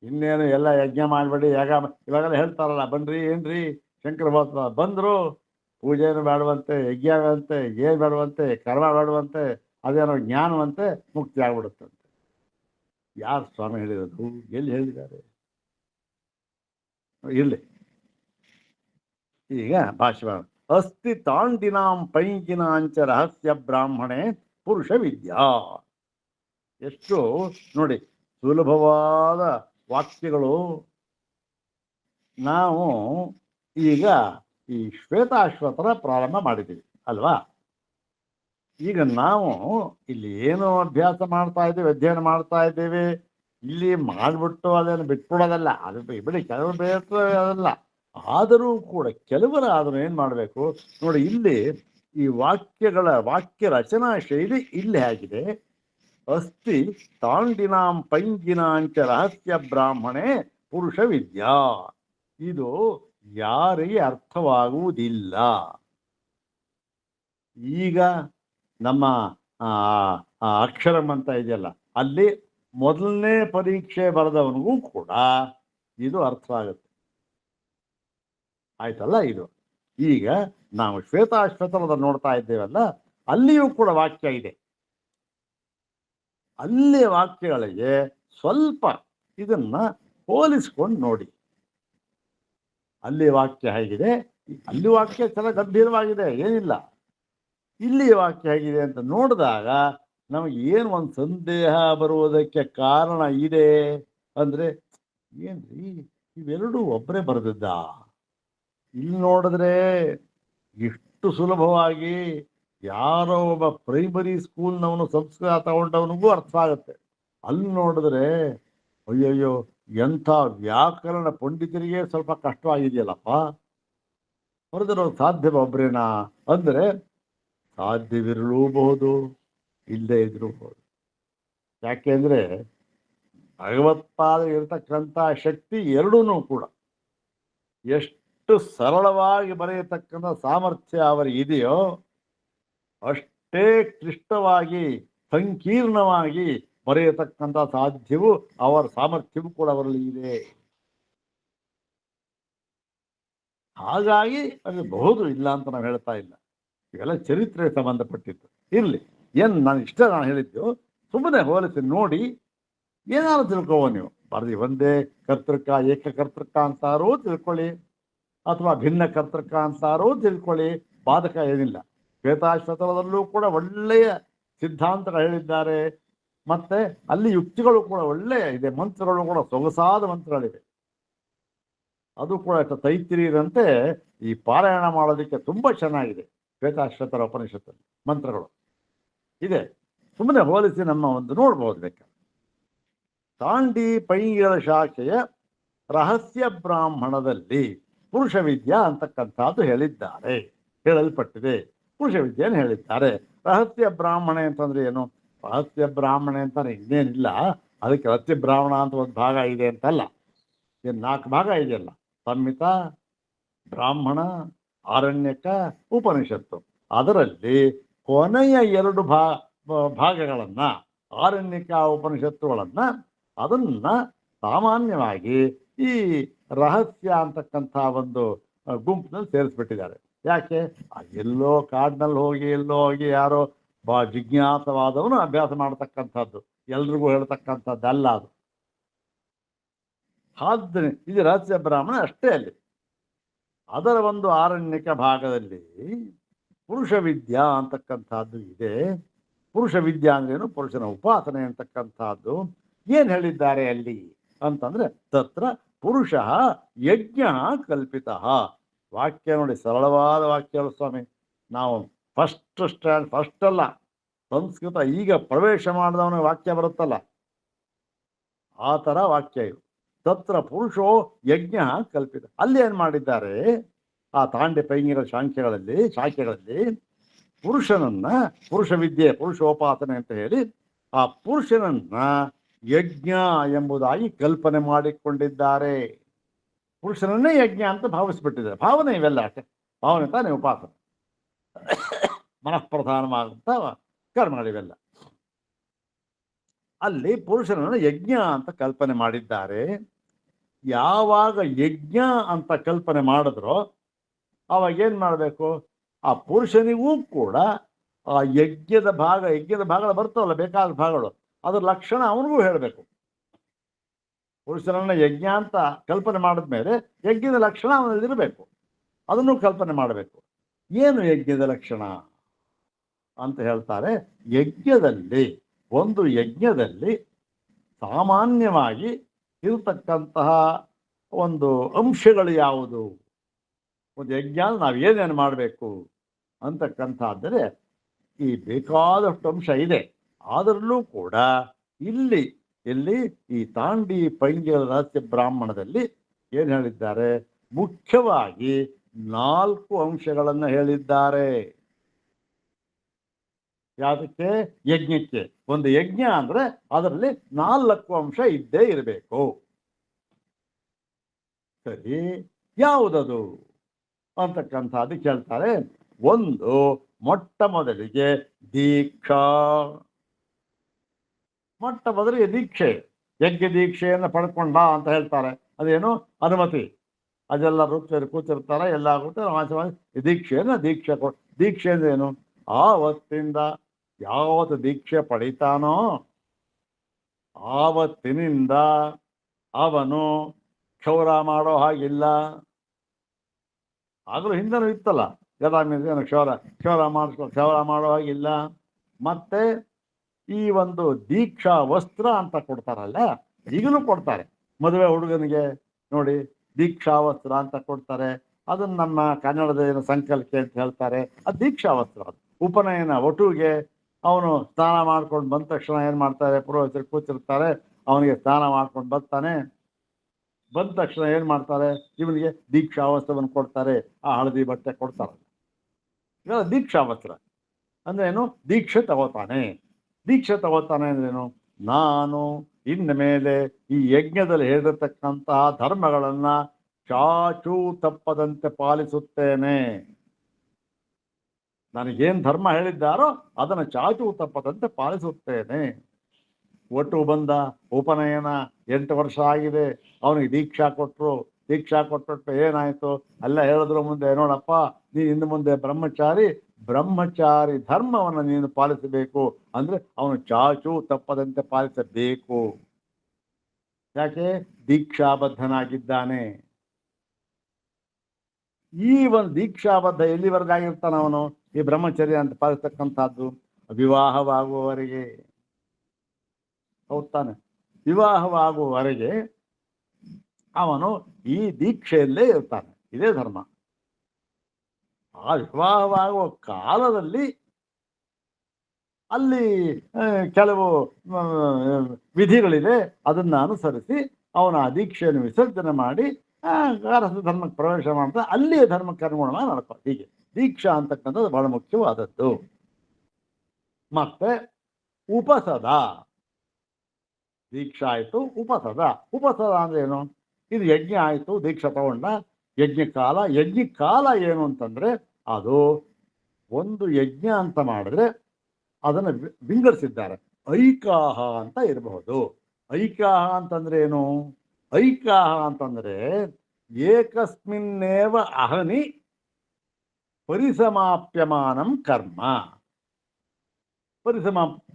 ಇನ್ನೇನು ಎಲ್ಲ ಯಜ್ಞ ಮಾಡಬೇಡಿ ಯಾಗ ಇವಾಗೆಲ್ಲ ಹೇಳ್ತಾರಲ್ಲ, ಬನ್ರಿ ಏನ್ರಿ ಶಂಕರ ಭಗವತ್ಪಾದ ಬಂದರು, ಪೂಜೆಯನ್ನು ಬೇಡವಂತೆ, ಯಜ್ಞ ಬೇಡವಂತೆ, ಏನು ಬೇಡವಂತೆ, ಕರ್ಮ ಬೇಡವಂತೆ, ಅದೇನೋ ಜ್ಞಾನವಂತೆ, ಮುಕ್ತಿ ಆಗ್ಬಿಡುತ್ತಂತೆ. ಯಾರು ಸ್ವಾಮಿ ಹೇಳಿರೋದು? ಎಲ್ಲಿ ಹೇಳಿದ್ದಾರೆ? ಇರಲಿ, ಈಗ ಭಾಷೆ ಅಸ್ತಿ ತಾಂಡಿನಾಂ ಪೈಂಗಿನಾಂಚ ರಹಸ್ಯ ಬ್ರಾಹ್ಮಣೆ ಪುರುಷ ವಿದ್ಯಾ. ಎಷ್ಟು ನೋಡಿ ಸುಲಭವಾದ ವಾಕ್ಯಗಳು. ನಾವು ಈಗ ಈ ಶ್ವೇತಾಶ್ವತರ ಪ್ರಾರಂಭ ಮಾಡಿದ್ದೀವಿ ಅಲ್ವಾ. ಈಗ ನಾವು ಇಲ್ಲಿ ಏನು ಅಭ್ಯಾಸ ಮಾಡ್ತಾ ಇದ್ದೀವಿ, ಅಧ್ಯಯನ ಮಾಡ್ತಾ ಇದ್ದೀವಿ, ಇಲ್ಲಿ ಮಾಡಿಬಿಟ್ಟು ಅದನ್ನು ಬಿಟ್ಬಿಡೋದಲ್ಲ, ಅದು ಬಿಡಿ ಕೆಲವರು ಬೇಕು ಅದಲ್ಲ. ಆದರೂ ಕೂಡ ಕೆಲವರಾದರೂ ಏನು ಮಾಡಬೇಕು ನೋಡಿ, ಇಲ್ಲಿ ಈ ವಾಕ್ಯ ರಚನಾ ಶೈಲಿ ಇಲ್ಲಿ ಆಗಿದೆ. ಅಸ್ತಿ ತಾಂಡಿನಾಂ ಪೈಂಗಿನಾಂಚ ರಹಸ್ಯ ಬ್ರಾಹ್ಮಣೆ ಪುರುಷ ವಿದ್ಯಾ. ಇದು ಯಾರಿಗೆ ಅರ್ಥವಾಗುವುದಿಲ್ಲ. ಈಗ ನಮ್ಮ ಅಕ್ಷರಂ ಅಂತ ಇದೆಯಲ್ಲ, ಅಲ್ಲಿ ಮೊದಲನೇ ಪರೀಕ್ಷೆ ಬರೆದವನಿಗೂ ಕೂಡ ಇದು ಅರ್ಥ ಆಗುತ್ತೆ. ಆಯ್ತಲ್ಲ. ಇದು ಈಗ ನಾವು ಶ್ವೇತಾಶ್ವತರದ ನೋಡ್ತಾ ಇದ್ದೇವಲ್ಲ, ಅಲ್ಲಿಯೂ ಕೂಡ ವಾಕ್ಯ ಇದೆ. ಅಲ್ಲಿ ವಾಕ್ಯಗಳಿಗೆ ಸ್ವಲ್ಪ ಇದನ್ನ ಹೋಲಿಸ್ಕೊಂಡು ನೋಡಿ. ಅಲ್ಲಿ ವಾಕ್ಯ ಹೇಗಿದೆ, ಅಲ್ಲಿ ವಾಕ್ಯ ಚೆನ್ನಾಗಿ ಗಂಭೀರವಾಗಿದೆ, ಏನಿಲ್ಲ. ಇಲ್ಲಿ ವಾಕ್ಯ ಹೇಗಿದೆ ಅಂತ ನೋಡಿದಾಗ ನಮಗೆ ಏನು ಒಂದು ಸಂದೇಹ ಬರುವುದಕ್ಕೆ ಕಾರಣ ಇದೆ ಅಂದರೆ, ಏನ್ರಿ ಇವೆರಡೂ ಒಬ್ಬರೇ ಬರೆದಿದ್ದ? ಇಲ್ಲಿ ನೋಡಿದ್ರೆ ಎಷ್ಟು ಸುಲಭವಾಗಿ ಯಾರೋ ಒಬ್ಬ ಪ್ರೈಮರಿ ಸ್ಕೂಲ್ನವನು ಸಂಸ್ಕೃತ ತಗೊಂಡವನಿಗೂ ಅರ್ಥ ಆಗುತ್ತೆ. ಅಲ್ಲಿ ನೋಡಿದ್ರೆ ಅಯ್ಯಯ್ಯೋ ಎಂಥ ವ್ಯಾಕರಣ ಪಂಡಿತರಿಗೆ ಸ್ವಲ್ಪ ಕಷ್ಟವಾಗಿದೆಯಲ್ಲಪ್ಪ, ಬರೆದಿರೋದು ಸಾಧ್ಯ ಒಬ್ಬರೇನಾ ಅಂದರೆ ಸಾಧ್ಯವಿರಲೂಬಹುದು, ಇಲ್ಲದೆ ಇದ್ರೂಬಹುದು. ಯಾಕೆಂದ್ರೆ ಭಗವತ್ಪಾದ ಇರತಕ್ಕಂಥ ಶಕ್ತಿ ಎರಡೂ ಕೂಡ ಎಷ್ಟು ಸರಳವಾಗಿ ಬರೆಯತಕ್ಕಂಥ ಸಾಮರ್ಥ್ಯ ಅವರಿಗೆ ಇದೆಯೋ, ಅಷ್ಟೇ ಕ್ಲಿಷ್ಟವಾಗಿ ಸಂಕೀರ್ಣವಾಗಿ ಬರೆಯತಕ್ಕಂಥ ಸಾಧ್ಯವೂ ಅವರ ಸಾಮರ್ಥ್ಯವೂ ಕೂಡ ಅವರಲ್ಲಿ ಇದೆ. ಹಾಗಾಗಿ ಅದು ಬಹುದು ಇಲ್ಲ ಅಂತ ನಾವು ಹೇಳ್ತಾ ಇಲ್ಲ. ಇವೆಲ್ಲ ಚರಿತ್ರೆಗೆ ಸಂಬಂಧಪಟ್ಟಿದ್ದು. ಇರಲಿ, ನಾನು ಹೇಳಿದ್ದು ಸುಮ್ಮನೆ ಹೋಲಿಸಿ ನೋಡಿ, ಏನಾದ್ರು ತಿಳ್ಕೋವ ನೀವು. ಬರ್ದಿ ಒಂದೇ ಕರ್ತೃಕ ಏಕಕರ್ತೃಕ ಅಂತಾರೂ ತಿಳ್ಕೊಳ್ಳಿ, ಅಥವಾ ಭಿನ್ನ ಕರ್ತೃಕ ಅಂತಾರೂ ತಿಳ್ಕೊಳ್ಳಿ, ಬಾಧಕ ಏನಿಲ್ಲ. ಶ್ವೇತಾಶ್ವತರದಲ್ಲೂ ಕೂಡ ಒಳ್ಳೆಯ ಸಿದ್ಧಾಂತಗಳು ಹೇಳಿದ್ದಾರೆ. ಮತ್ತೆ ಅಲ್ಲಿ ಯುಕ್ತಿಗಳು ಕೂಡ ಒಳ್ಳೆಯ ಇದೆ, ಮಂತ್ರಗಳು ಕೂಡ ಸೊಗಸಾದ ಮಂತ್ರಗಳಿವೆ. ಅದು ಕೂಡ ತೈತಿರಿಯಂತೆ ಈ ಪಾರಾಯಣ ಮಾಡೋದಕ್ಕೆ ತುಂಬ ಚೆನ್ನಾಗಿದೆ. ಶ್ವೇತಾಶ್ವತರ ಉಪನಿಷತ್ತು ಮಂತ್ರಗಳು ಇದೆ. ಸುಮ್ಮನೆ ಹೋಲಿಸಿ ನಮ್ಮ ಒಂದು ನೋಡ್ಬೋದು ಬೇಕಾದ್ರೆ. ತಾಂಡಿ ಪೈಂಗಿಗಳ ಶಾಖೆಯ ರಹಸ್ಯ ಬ್ರಾಹ್ಮಣದಲ್ಲಿ ಪುರುಷ ವಿದ್ಯಾ ಅಂತಕ್ಕಂಥದ್ದು ಹೇಳಲ್ಪಟ್ಟಿದೆ. ಪುರುಷ ವಿದ್ಯೆಯನ್ನು ಹೇಳಿದ್ದಾರೆ. ರಹಸ್ಯ ಬ್ರಾಹ್ಮಣೆ ಅಂತಂದ್ರೆ ಏನು? ರಹಸ್ಯ ಬ್ರಾಹ್ಮಣೆ ಅಂತಾನೆ ಇನ್ನೇನಿಲ್ಲ, ಅದಕ್ಕೆ ರಹಸ್ಯ ಬ್ರಾಹ್ಮಣ ಅಂತ ಒಂದು ಭಾಗ ಇದೆ ಅಂತಲ್ಲ. ಏನು 4 ಭಾಗ ಇದೆಯಲ್ಲ, ಸಂಹಿತ, ಬ್ರಾಹ್ಮಣ, ಆರಣ್ಯಕ, ಉಪನಿಷತ್ತು. ಅದರಲ್ಲಿ ಕೊನೆಯ 2 ಭಾಗಗಳನ್ನ, ಆರಣ್ಯಕ ಉಪನಿಷತ್ತುಗಳನ್ನ, ಅದನ್ನ ಸಾಮಾನ್ಯವಾಗಿ ಈ ರಹಸ್ಯ ಅಂತಕ್ಕಂಥ ಒಂದು ಗುಂಪಿನಲ್ಲಿ ಸೇರಿಸ್ಬಿಟ್ಟಿದ್ದಾರೆ. ಯಾಕೆ? ಎಲ್ಲೋ ಕಾಡಿನಲ್ಲಿ ಹೋಗಿ ಎಲ್ಲೋ ಹೋಗಿ ಯಾರೋ ಜಿಜ್ಞಾಸವಾದವನು ಅಭ್ಯಾಸ ಮಾಡತಕ್ಕಂಥದ್ದು, ಎಲ್ರಿಗೂ ಹೇಳ್ತಕ್ಕಂಥದ್ದಲ್ಲ ಅದು. ಆದ್ರೆ ಇದು ರಹಸ್ಯ ಬ್ರಾಹ್ಮಣ ಅಷ್ಟೇ. ಅಲ್ಲಿ ಅದರ ಒಂದು ಆರಣ್ಯಕ ಭಾಗದಲ್ಲಿ ಪುರುಷ ವಿದ್ಯಾ ಅಂತಕ್ಕಂಥದ್ದು ಇದೆ. ಪುರುಷ ವಿದ್ಯಾ ಅಂದ್ರೇನು? ಪುರುಷನ ಉಪಾಸನೆ ಅಂತಕ್ಕಂಥದ್ದು. ಏನು ಹೇಳಿದ್ದಾರೆ ಅಲ್ಲಿ ಅಂತಂದ್ರೆ, ತತ್ರ ಪುರುಷ ಯಜ್ಞ ಕಲ್ಪಿತ. ವಾಕ್ಯ ನೋಡಿ, ಸರಳವಾದ ವಾಕ್ಯ ಸ್ವಾಮಿ. ನಾವು ಫಸ್ಟ್ ಅಲ್ಲ, ಸಂಸ್ಕೃತ ಈಗ ಪ್ರವೇಶ ಮಾಡಿದವನ ವಾಕ್ಯ ಬರುತ್ತಲ್ಲ, ಆ ಥರ ವಾಕ್ಯ ಇದು. ತತ್ರ ಪುರುಷೋ ಯಜ್ಞ ಕಲ್ಪಿತ. ಅಲ್ಲಿ ಏನು ಮಾಡಿದ್ದಾರೆ? ಆ ತಾಂಡೆ ಪೈಂಗಿರ ಶಾಖೆಗಳಲ್ಲಿ ಪುರುಷನನ್ನ, ಪುರುಷ ವಿದ್ಯೆ, ಪುರುಷೋಪಾಸನೆ ಅಂತ ಹೇಳಿ ಆ ಪುರುಷನನ್ನ ಯಜ್ಞ ಎಂಬುದಾಗಿ ಕಲ್ಪನೆ ಮಾಡಿಕೊಂಡಿದ್ದಾರೆ. ಪುರುಷನನ್ನೇ ಯಜ್ಞ ಅಂತ ಭಾವಿಸ್ಬಿಟ್ಟಿದ್ದಾರೆ. ಭಾವನೆ ಇವೆಲ್ಲ ಅಷ್ಟೇ, ಭಾವನೆ ತಾನೇ ಉಪಾಸನೆ, ಮನಃಪ್ರಧಾನವಾದಂಥ ಕರ್ಮಗಳಿವೆಲ್ಲ. ಅಲ್ಲಿ ಪುರುಷನನ್ನು ಯಜ್ಞ ಅಂತ ಕಲ್ಪನೆ ಮಾಡಿದ್ದಾರೆ. ಯಾವಾಗ ಯಜ್ಞ ಅಂತ ಕಲ್ಪನೆ ಮಾಡಿದ್ರೋ ಅವಾಗ ಏನು ಮಾಡಬೇಕು, ಆ ಪುರುಷನಿಗೂ ಕೂಡ ಆ ಯಜ್ಞದ ಭಾಗಗಳು ಬರ್ತಾವಲ್ಲ, ಬೇಕಾದ ಭಾಗಗಳು, ಅದರ ಲಕ್ಷಣ ಅವನಿಗೂ ಹೇಳಬೇಕು. ಪುರುಷನನ್ನ ಯಜ್ಞ ಅಂತ ಕಲ್ಪನೆ ಮಾಡಿದ್ಮೇಲೆ ಯಜ್ಞದ ಲಕ್ಷಣ ಅವನಲ್ಲಿರಬೇಕು, ಅದನ್ನು ಕಲ್ಪನೆ ಮಾಡಬೇಕು. ಏನು ಯಜ್ಞದ ಲಕ್ಷಣ ಅಂತ ಹೇಳ್ತಾರೆ. ಒಂದು ಯಜ್ಞದಲ್ಲಿ ಸಾಮಾನ್ಯವಾಗಿ ಇರತಕ್ಕಂತಹ ಒಂದು ಅಂಶಗಳು ಯಾವುದು, ಒಂದು ಯಜ್ಞ ನಾವು ಏನೇನು ಮಾಡಬೇಕು ಅಂತಕ್ಕಂಥದ್ದರೆ ಈ ಬೇಕಾದಷ್ಟು ಅಂಶ ಇದೆ. ಅದರಲ್ಲೂ ಕೂಡ ಇಲ್ಲಿ ಈ ತಾಂಡಿ ಪೈಂಗ್ಯ ರಹಸ್ಯ ಬ್ರಾಹ್ಮಣದಲ್ಲಿ ಏನು ಹೇಳಿದ್ದಾರೆ, ಮುಖ್ಯವಾಗಿ 4 ಅಂಶಗಳನ್ನು ಹೇಳಿದ್ದಾರೆ. ಯಾವುದಕ್ಕೆ? ಯಜ್ಞಕ್ಕೆ. ಒಂದು ಯಜ್ಞ ಅಂದ್ರೆ ಅದರಲ್ಲಿ 4 ಅಂಶ ಇದ್ದೇ ಇರಬೇಕು. ಸರಿ, ಯಾವುದದು ಅಂತಕ್ಕಂಥದ್ದು ಕೇಳ್ತಾರೆ. ಒಂದು, ಮೊಟ್ಟ ಮೊದಲಿಗೆ ದೀಕ್ಷಾ. ಮೊಟ್ಟ ಮೊದಲಿಗೆ ದೀಕ್ಷೆ, ಯಜ್ಞ ದೀಕ್ಷೆಯನ್ನು ಪಡ್ಕೊಂಡ ಅಂತ ಹೇಳ್ತಾರೆ. ಅದೇನು? ಅನುಮತಿ. ಅದೆಲ್ಲ ಕೂತಿರ್ತಾರೆ, ಎಲ್ಲ ದೀಕ್ಷೆಯನ್ನು ದೀಕ್ಷೆ ಅಂದ್ರೆ ಏನು? ಆವತ್ತಿಂದ ಯಾವತ್ತು ದೀಕ್ಷೆ ಪಡಿತಾನೋ ಆವತ್ತಿನಿಂದ ಅವನು ಕ್ಷೌರ ಮಾಡೋ ಹಾಗಿಲ್ಲ. ಆಗಲೂ ಹಿಂದನೂ ಇತ್ತಲ್ಲ, ಕ್ಷೌರ ಮಾಡೋ ಹಾಗಿಲ್ಲ. ಮತ್ತೆ ಈ ಒಂದು ದೀಕ್ಷಾ ವಸ್ತ್ರ ಅಂತ ಕೊಡ್ತಾರಲ್ಲ, ಈಗಲೂ ಕೊಡ್ತಾರೆ ಮದುವೆ ಹುಡುಗನಿಗೆ ನೋಡಿ, ದೀಕ್ಷಾ ವಸ್ತ್ರ ಅಂತ ಕೊಡ್ತಾರೆ. ಅದನ್ನ ನಮ್ಮ ಕನ್ನಡದ ಏನು ಸಂಕಲ್ಪಕ್ಕೆ ಅಂತ ಹೇಳ್ತಾರೆ. ಅದು ದೀಕ್ಷಾ ವಸ್ತ್ರ. ಅದು ಉಪನಯನ ಒಟುಗೆ ಅವನು ಸ್ನಾನ ಮಾಡ್ಕೊಂಡು ಬಂದ ತಕ್ಷಣ ಏನು ಮಾಡ್ತಾರೆ, ಪುರೋಹಿತರು ಕೂತಿರ್ತಾರೆ, ಅವನಿಗೆ ಸ್ನಾನ ಮಾಡ್ಕೊಂಡು ಬರ್ತಾನೆ. ಬಂದ ತಕ್ಷಣ ಏನು ಮಾಡ್ತಾರೆ, ಇವನಿಗೆ ದೀಕ್ಷಾ ವಸ್ತ್ರವನ್ನು ಕೊಡ್ತಾರೆ. ಆ ಹಳದಿ ಬಟ್ಟೆ ಕೊಡ್ತಾರೆ. ಇವಾಗ ದೀಕ್ಷಾ ವಸ್ತ್ರ ಅಂದ್ರೆ ಏನು? ದೀಕ್ಷೆ ತಗೋತಾನೆ ಅಂದ್ರೇನು? ನಾನು ಇನ್ನು ಮೇಲೆ ಈ ಯಜ್ಞದಲ್ಲಿ ಹೇಳಿರತಕ್ಕಂತಹ ಧರ್ಮಗಳನ್ನ ಚಾಚೂ ತಪ್ಪದಂತೆ ಪಾಲಿಸುತ್ತೇನೆ. ನನಗೇನು ಧರ್ಮ ಹೇಳಿದ್ದಾರೋ ಅದನ್ನು ಚಾಚೂ ತಪ್ಪದಂತೆ ಪಾಲಿಸುತ್ತೇನೆ. ಒಟ್ಟು ಬಂದ, ಉಪನಯನ 8 ವರ್ಷ ಆಗಿದೆ, ಅವನಿಗೆ ದೀಕ್ಷಾ ಕೊಟ್ಬಿಟ್ಟು ಏನಾಯ್ತು? ಎಲ್ಲ ಹೇಳಿದ್ರು ಮುಂದೆ, ನೋಡಪ್ಪ ನೀನು ಇನ್ನು ಮುಂದೆ ಬ್ರಹ್ಮಚಾರಿ ಧರ್ಮವನ್ನು ನೀನು ಪಾಲಿಸಬೇಕು ಅಂದ್ರೆ ಅವನು ಚಾಚೂ ತಪ್ಪದಂತೆ ಪಾಲಿಸಬೇಕು. ಯಾಕೆ? ದೀಕ್ಷಾಬದ್ಧನಾಗಿದ್ದಾನೆ. ಈ ಒಂದು ದೀಕ್ಷಾಬದ್ಧ ಎಲ್ಲಿವರೆಗಾಗಿರ್ತಾನ ಅವನು? ಈ ಬ್ರಹ್ಮಚರ್ಯ ಅಂತ ಪಾಲಿಸ್ತಕ್ಕಂಥದ್ದು ವಿವಾಹವಾಗುವವರೆಗೆ. ಹೌದಾನೆ? ವಿವಾಹವಾಗುವವರೆಗೆ ಅವನು ಈ ದೀಕ್ಷೆಯಲ್ಲೇ ಇರ್ತಾನೆ. ಇದೇ ಧರ್ಮ. ಆ ವಿವಾಹವಾಗುವ ಕಾಲದಲ್ಲಿ ಅಲ್ಲಿ ಕೆಲವು ವಿಧಿಗಳಿದೆ, ಅದನ್ನು ಅನುಸರಿಸಿ ಅವನ ಆ ದೀಕ್ಷೆಯನ್ನು ವಿಸರ್ಜನೆ ಮಾಡಿ ಗಾರಸ ಧರ್ಮಕ್ಕೆ ಪ್ರವೇಶ ಮಾಡ್ತಾ ಅಲ್ಲಿಯೇ ಧರ್ಮಕ್ಕೆ ಅನುಗುಣವಾಗಿ ನಡ್ಕೊ. ಹೀಗೆ ದೀಕ್ಷಾ ಅಂತಕ್ಕಂಥದ್ದು ಬಹಳ ಮುಖ್ಯವಾದದ್ದು. ಮತ್ತೆ ಉಪಸದ. ದೀಕ್ಷಾ ಆಯಿತು, ಉಪಸದ ಅಂದ್ರೆ ಏನು? ಇದು ಯಜ್ಞ ಆಯಿತು, ದೀಕ್ಷಾ ತಗೊಂಡ, ಯಜ್ಞಕಾಲ ಏನು ಅಂತಂದ್ರೆ ಅದು ಒಂದು ಯಜ್ಞ ಅಂತ ಮಾಡಿದ್ರೆ ಅದನ್ನು ವಿಂಗಡಿಸಿದ್ದಾರೆ. ಐಕಾಹ ಅಂತ ಇರಬಹುದು. ಐಕಾಹ ಅಂತಂದ್ರೆ ಏನು? ಐಕಾಹ ಅಂತಂದ್ರೆ ಏಕಸ್ಮಿನ್ನೇವ ಅಹನಿ ಪರಿಸಮಾಪ್ಯಮಾನಂ ಕರ್ಮ.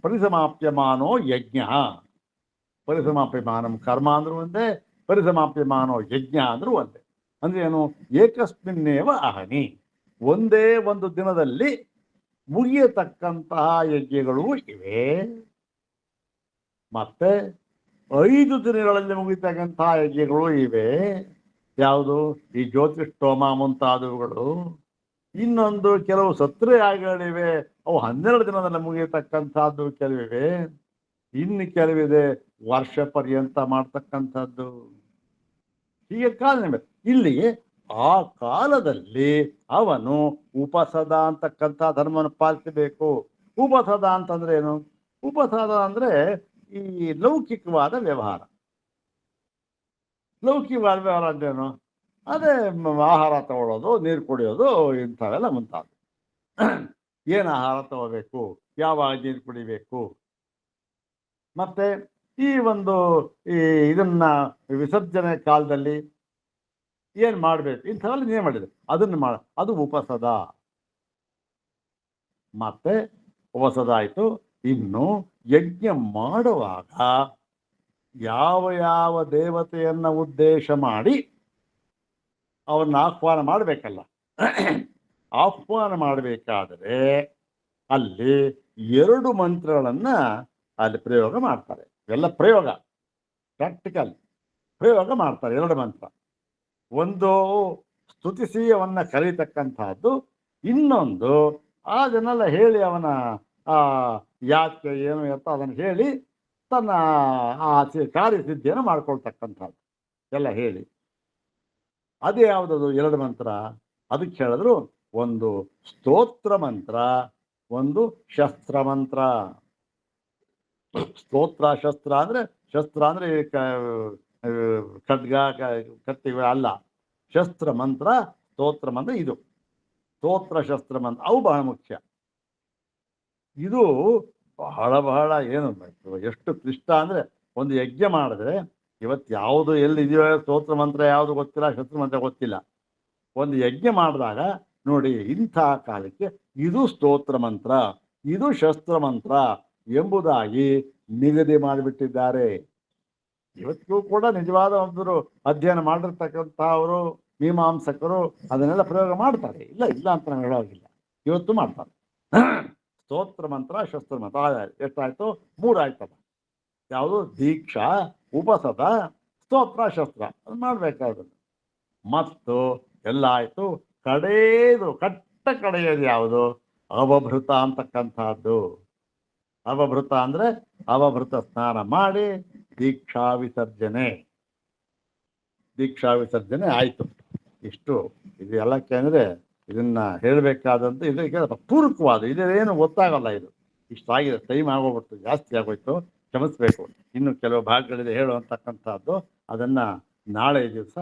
ಪರಿಸಮಾಪ್ಯಮಾನೋ ಯಜ್ಞ. ಪರಿಸಮಾಪ್ಯಮಾನಂ ಕರ್ಮ ಅಂದ್ರೂ ಒಂದೇ, ಪರಿಸಮಾಪ್ಯಮಾನೋ ಯಜ್ಞ ಅಂದ್ರೂ ಒಂದೇ. ಅಂದ್ರೆ ಏನು? ಏಕಸ್ಮಿನ್ನೇವ ಅಹನಿ, ಒಂದೇ ಒಂದು ದಿನದಲ್ಲಿ ಮುಗಿಯತಕ್ಕಂತಹ ಯಜ್ಞಗಳು ಇವೆ. ಮತ್ತೆ 5 ದಿನಗಳಲ್ಲಿ ಮುಗಿತಕ್ಕಂತಹ ಯಜ್ಞಗಳು ಇವೆ. ಯಾವುದು? ಈ ಜ್ಯೋತಿಷ್ಠೋಮ ಮುಂತಾದವುಗಳು. ಇನ್ನೊಂದು ಕೆಲವು ಸತ್ರಯಾಗಗಳಿವೆ, ಅವು 12 ದಿನದಲ್ಲಿ ಮುಗಿಯತಕ್ಕಂಥದ್ದು ಕೆಲವಿವೆ. ಇನ್ನು ಕೆಲವಿದೆ ವರ್ಷ ಪರ್ಯಂತ ಮಾಡ್ತಕ್ಕಂಥದ್ದು. ಹೀಗೆ ಕಾಲ ಇಲ್ಲಿ ಆ ಕಾಲದಲ್ಲಿ ಅವನು ಉಪಸದ ಅಂತಕ್ಕಂಥ ಧರ್ಮವನ್ನು ಪಾಲಿಸಬೇಕು. ಉಪಸದ ಅಂತಂದ್ರೆ ಏನು? ಉಪಸದ ಅಂದ್ರೆ ಈ ಲೌಕಿಕವಾದ ವ್ಯವಹಾರ. ಲೌಕಿಕವಾದ ವ್ಯವಹಾರ ಅಂದ್ರೇನು? ಅದೇ ಆಹಾರ ತಗೊಳ್ಳೋದು, ನೀರು ಕುಡಿಯೋದು, ಇಂಥವೆಲ್ಲ ಮುಂತಾದ. ಏನು ಆಹಾರ ತಗೋಬೇಕು, ಯಾವಾಗ ನೀರು ಕುಡಿಬೇಕು, ಮತ್ತೆ ಈ ಒಂದು ಈ ಇದನ್ನ ವಿಸರ್ಜನೆ ಕಾಲದಲ್ಲಿ ಏನ್ ಮಾಡ್ಬೇಕು, ಇಂಥವೆಲ್ಲ ನೀವೇ ಮಾಡಿದೆ. ಅದನ್ನ ಅದು ಉಪಸದ. ಮತ್ತೆ ಉಪಸದ ಆಯ್ತು. ಇನ್ನು ಯಜ್ಞ ಮಾಡುವಾಗ ಯಾವ ಯಾವ ದೇವತೆಯನ್ನ ಉದ್ದೇಶ ಮಾಡಿ ಅವನ್ನ ಆಹ್ವಾನ ಮಾಡಬೇಕಲ್ಲ, ಆಹ್ವಾನ ಮಾಡಬೇಕಾದರೆ ಅಲ್ಲಿ 2 ಮಂತ್ರಗಳನ್ನ ಅಲ್ಲಿ ಪ್ರಯೋಗ ಮಾಡ್ತಾರೆ. ಇವೆಲ್ಲ ಪ್ರಯೋಗ, ಪ್ರಾಕ್ಟಿಕಲ್ ಪ್ರಯೋಗ ಮಾಡ್ತಾರೆ. 2 ಮಂತ್ರ. ಒಂದು ಸ್ತುತಿಸಿ ಅವನ್ನ ಕರೀತಕ್ಕಂತಹದ್ದು, ಇನ್ನೊಂದು ಅದನ್ನೆಲ್ಲ ಹೇಳಿ ಅವನ ಯಾಕೆ ಏನು ಅಂತ ಅದನ್ನು ಹೇಳಿ ತನ್ನ ಆ ಕಾರ್ಯಸಿದ್ಧಿಯನ್ನು ಮಾಡ್ಕೊಳ್ತಕ್ಕಂಥದ್ದು ಎಲ್ಲ ಹೇಳಿ. ಅದು ಯಾವುದದು 2 ಮಂತ್ರ? ಅದಕ್ಕೆ ಹೇಳಿದ್ರು, ಒಂದು ಸ್ತೋತ್ರ ಮಂತ್ರ, ಒಂದು ಶಸ್ತ್ರ ಮಂತ್ರ. ಸ್ತೋತ್ರ ಶಸ್ತ್ರ ಅಂದ್ರೆ, ಶಸ್ತ್ರ ಅಂದ್ರೆ ಖಡ್ಗ ಕತ್ತಿಗಳು ಅಲ್ಲ. ಶಸ್ತ್ರ ಮಂತ್ರ, ಸ್ತೋತ್ರ ಮಂತ್ರ. ಇದು ಸ್ತೋತ್ರ ಶಸ್ತ್ರ ಮಂತ್ರ, ಅವು ಬಹಳ ಮುಖ್ಯ. ಇದು ಬಹಳ ಬಹಳ ಏನು ಎಷ್ಟು ಕ್ಲಿಷ್ಟ ಅಂದ್ರೆ, ಒಂದು ಯಜ್ಞ ಮಾಡಿದ್ರೆ ಇವತ್ತು ಯಾವುದು ಎಲ್ಲಿದೆಯೋ ಸ್ತೋತ್ರ ಮಂತ್ರ ಯಾವುದು ಗೊತ್ತಿಲ್ಲ, ಶಸ್ತ್ರ ಮಂತ್ರ ಗೊತ್ತಿಲ್ಲ. ಒಂದು ಯಜ್ಞ ಮಾಡಿದಾಗ ನೋಡಿ, ಇಂಥ ಕಾಲಕ್ಕೆ ಇದು ಸ್ತೋತ್ರ ಮಂತ್ರ, ಇದು ಶಸ್ತ್ರ ಮಂತ್ರ ಎಂಬುದಾಗಿ ನಿಗದಿ ಮಾಡಿಬಿಟ್ಟಿದ್ದಾರೆ. ಇವತ್ತಿಗೂ ಕೂಡ ನಿಜವಾದ ಒಬ್ಬರು ಅಧ್ಯಯನ ಮಾಡಿರ್ತಕ್ಕಂಥ ಅವರು ಮೀಮಾಂಸಕರು ಅದನ್ನೆಲ್ಲ ಪ್ರಯೋಗ ಮಾಡ್ತಾರೆ. ಇಲ್ಲ ಇಲ್ಲ ಅಂತ ನಾವು ಹೇಳೋಗಿಲ್ಲ, ಇವತ್ತು ಮಾಡ್ತಾರೆ. ಸ್ತೋತ್ರ ಮಂತ್ರ, ಶಸ್ತ್ರ ಮಂತ್ರ ಎಷ್ಟಾಯ್ತು? 3 ಆಯ್ತದ. ಯಾವುದು? ದೀಕ್ಷಾ, ಉಪಸದ, ಸ್ತೋತ್ರ, ಶಸ್ತ್ರ. ಅದು ಮಾಡ್ಬೇಕಾದ್ರೆ ಮತ್ತು ಎಲ್ಲ ಆಯ್ತು. ಕಡೆಯದು, ಕಡೆಯದು ಯಾವುದು? ಅವಭೃತ ಅಂತಕ್ಕಂಥದ್ದು. ಅವಭೃತ ಅಂದ್ರೆ ಅವಭೃತ ಸ್ನಾನ ಮಾಡಿ ದೀಕ್ಷಾ ವಿಸರ್ಜನೆ. ದೀಕ್ಷಾ ವಿಸರ್ಜನೆ ಆಯ್ತು. ಇಷ್ಟು ಇದು ಎಲ್ಲಕ್ಕೆ ಅಂದ್ರೆ ಇದನ್ನ ಹೇಳಬೇಕಾದಂತ ಇದಕ್ಕೆ ಪೂರಕವಾದ, ಇದೇನು ಗೊತ್ತಾಗಲ್ಲ. ಇದು ಇಷ್ಟಾಗಿದೆ, ಟೈಮ್ ಆಗೋಗ್ಬಿಡ್ತು, ಜಾಸ್ತಿ ಆಗೋಯ್ತು, ಕ್ಷಮಿಸ್ಬೇಕು. ಇನ್ನು ಕೆಲವು ಭಾಗಗಳಿದೆ ಹೇಳುವಂತಕ್ಕಂಥದ್ದು. ಅದನ್ನ ನಾಳೆ ದಿವಸ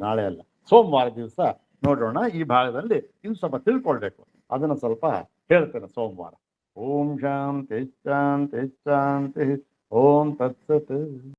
ನಾಳೆ ಅಲ್ಲ, ಸೋಮವಾರ ದಿವಸ ನೋಡೋಣ. ಈ ಭಾಗದಲ್ಲಿ ಇನ್ನು ಸ್ವಲ್ಪ ತಿಳ್ಕೊಳ್ಬೇಕು, ಅದನ್ನು ಸ್ವಲ್ಪ ಹೇಳ್ತೇನೆ ಸೋಮವಾರ. ಓಂ ಶಾಂತಿ ಶಾಂತಿ ಶಾಂತಿ. ಓಂ ತತ್ಸತ್.